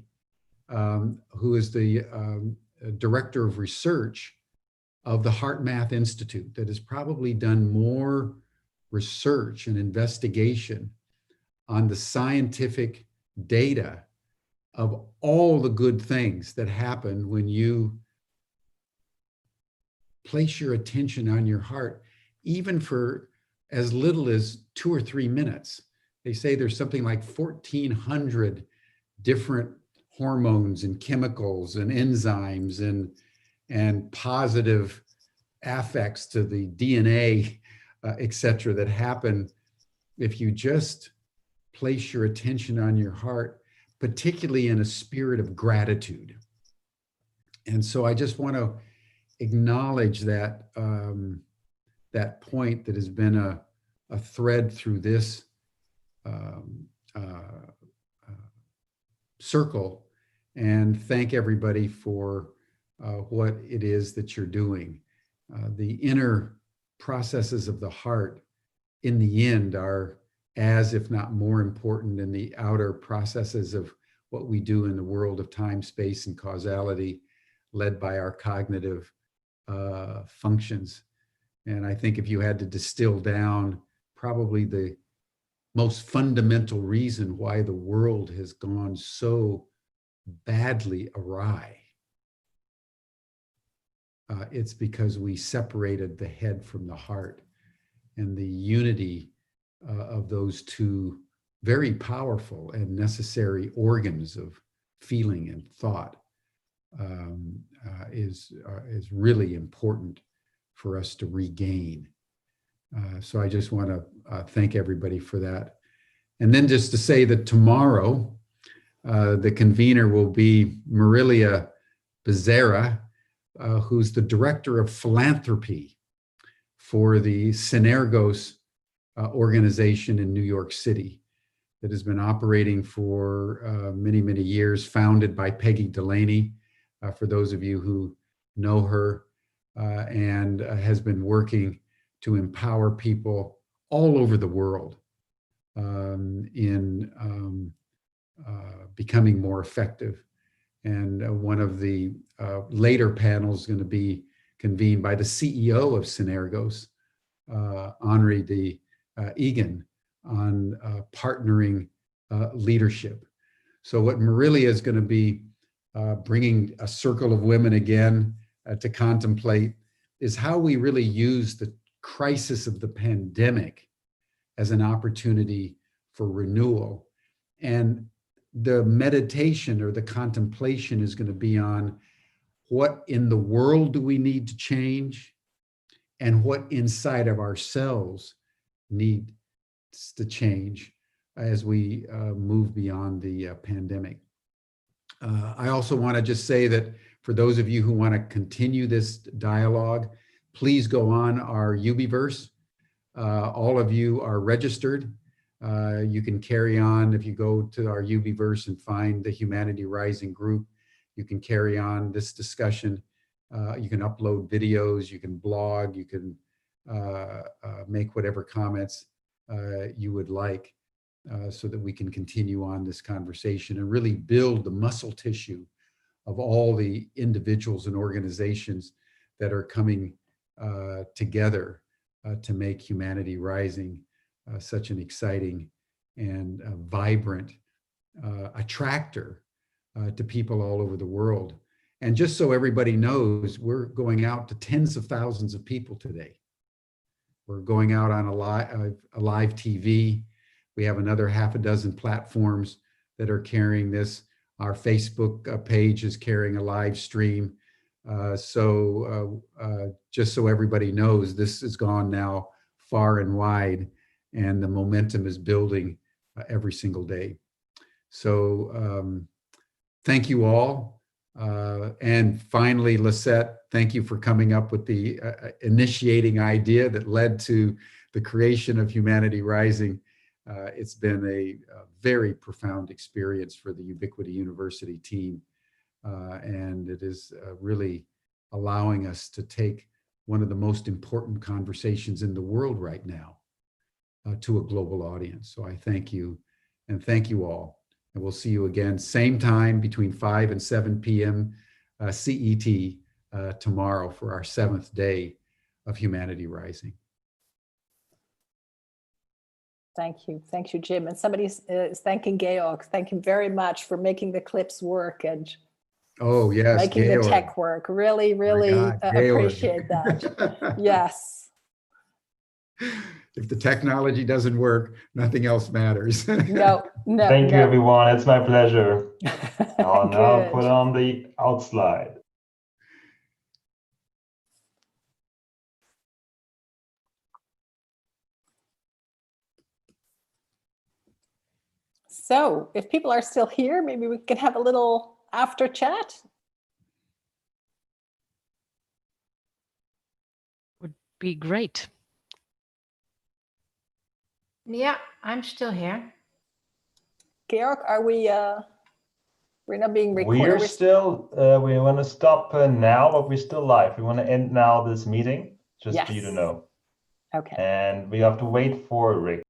who is the director of research of the HeartMath Institute, that has probably done more research and investigation on the scientific data of all the good things that happen when you place your attention on your heart, even for as little as 2 or 3 minutes. They say there's something like 1,400 different hormones and chemicals and enzymes and positive affects to the DNA, et cetera, that happen if you just place your attention on your heart, particularly in a spirit of gratitude. And so I just want to acknowledge that that point that has been a thread through this circle, and thank everybody for what it is that you're doing. The inner processes of the heart in the end are as, if not more important than the outer processes of what we do in the world of time, space, and causality, led by our cognitive functions. And I think if you had to distill down probably the most fundamental reason why the world has gone so badly awry, it's because we separated the head from the heart, and the unity of those two very powerful and necessary organs of feeling and thought is really important for us to regain. So I just want to thank everybody for that. And then just to say that tomorrow, the convener will be Maureen Becerra, who's the director of philanthropy for the Synergos organization in New York City, that has been operating for many, many years, founded by Peggy Delaney, for those of you who know her, and has been working to empower people all over the world in becoming more effective. And one of the later panels is going to be convened by the CEO of Synergos, Henri de Egan, on partnering leadership. So what Maureen is going to be bringing a circle of women again to contemplate is how we really use the crisis of the pandemic as an opportunity for renewal. And the meditation or the contemplation is going to be on what in the world do we need to change, and what inside of ourselves needs to change as we move beyond the pandemic. I also want to just say that for those of you who want to continue this dialogue, please go on our Ubiverse. All of you are registered. You can carry on if you go to our Ubiverse and find the Humanity Rising group. You can carry on this discussion. You can upload videos, you can blog, you can make whatever comments you would like, so that we can continue on this conversation and really build the muscle tissue of all the individuals and organizations that are coming together to make Humanity Rising such an exciting and vibrant attractor to people all over the world. And just so everybody knows, we're going out to tens of thousands of people today. We're going out on a live TV. We have another half a dozen platforms that are carrying this. Our Facebook page is carrying a live stream. Just so everybody knows, this has gone now far and wide, and the momentum is building every single day. So thank you all. And finally, Lisette, thank you for coming up with the initiating idea that led to the creation of Humanity Rising. It's been a very profound experience for the Ubiquity University team. And it is really allowing us to take one of the most important conversations in the world right now to a global audience. So I thank you, and thank you all. And we'll see you again, same time between 5 and 7 p.m. CET tomorrow for our 7th day of Humanity Rising. Thank you, Jim. And somebody is thanking Georg. Thank you very much for making the clips work and making Georg. the tech work. Really, really appreciate that. Yes. If the technology doesn't work, nothing else matters. No. Thank you, everyone. It's my pleasure. I'll now put on the out slide. So if people are still here, maybe we can have a little after chat. Would be great. Yeah, I'm still here. Georg, are we? We're not being recorded. We're still. We want to stop now, but we're still live. We want to end now this meeting, just for you to know. Okay. And we have to wait for Rick.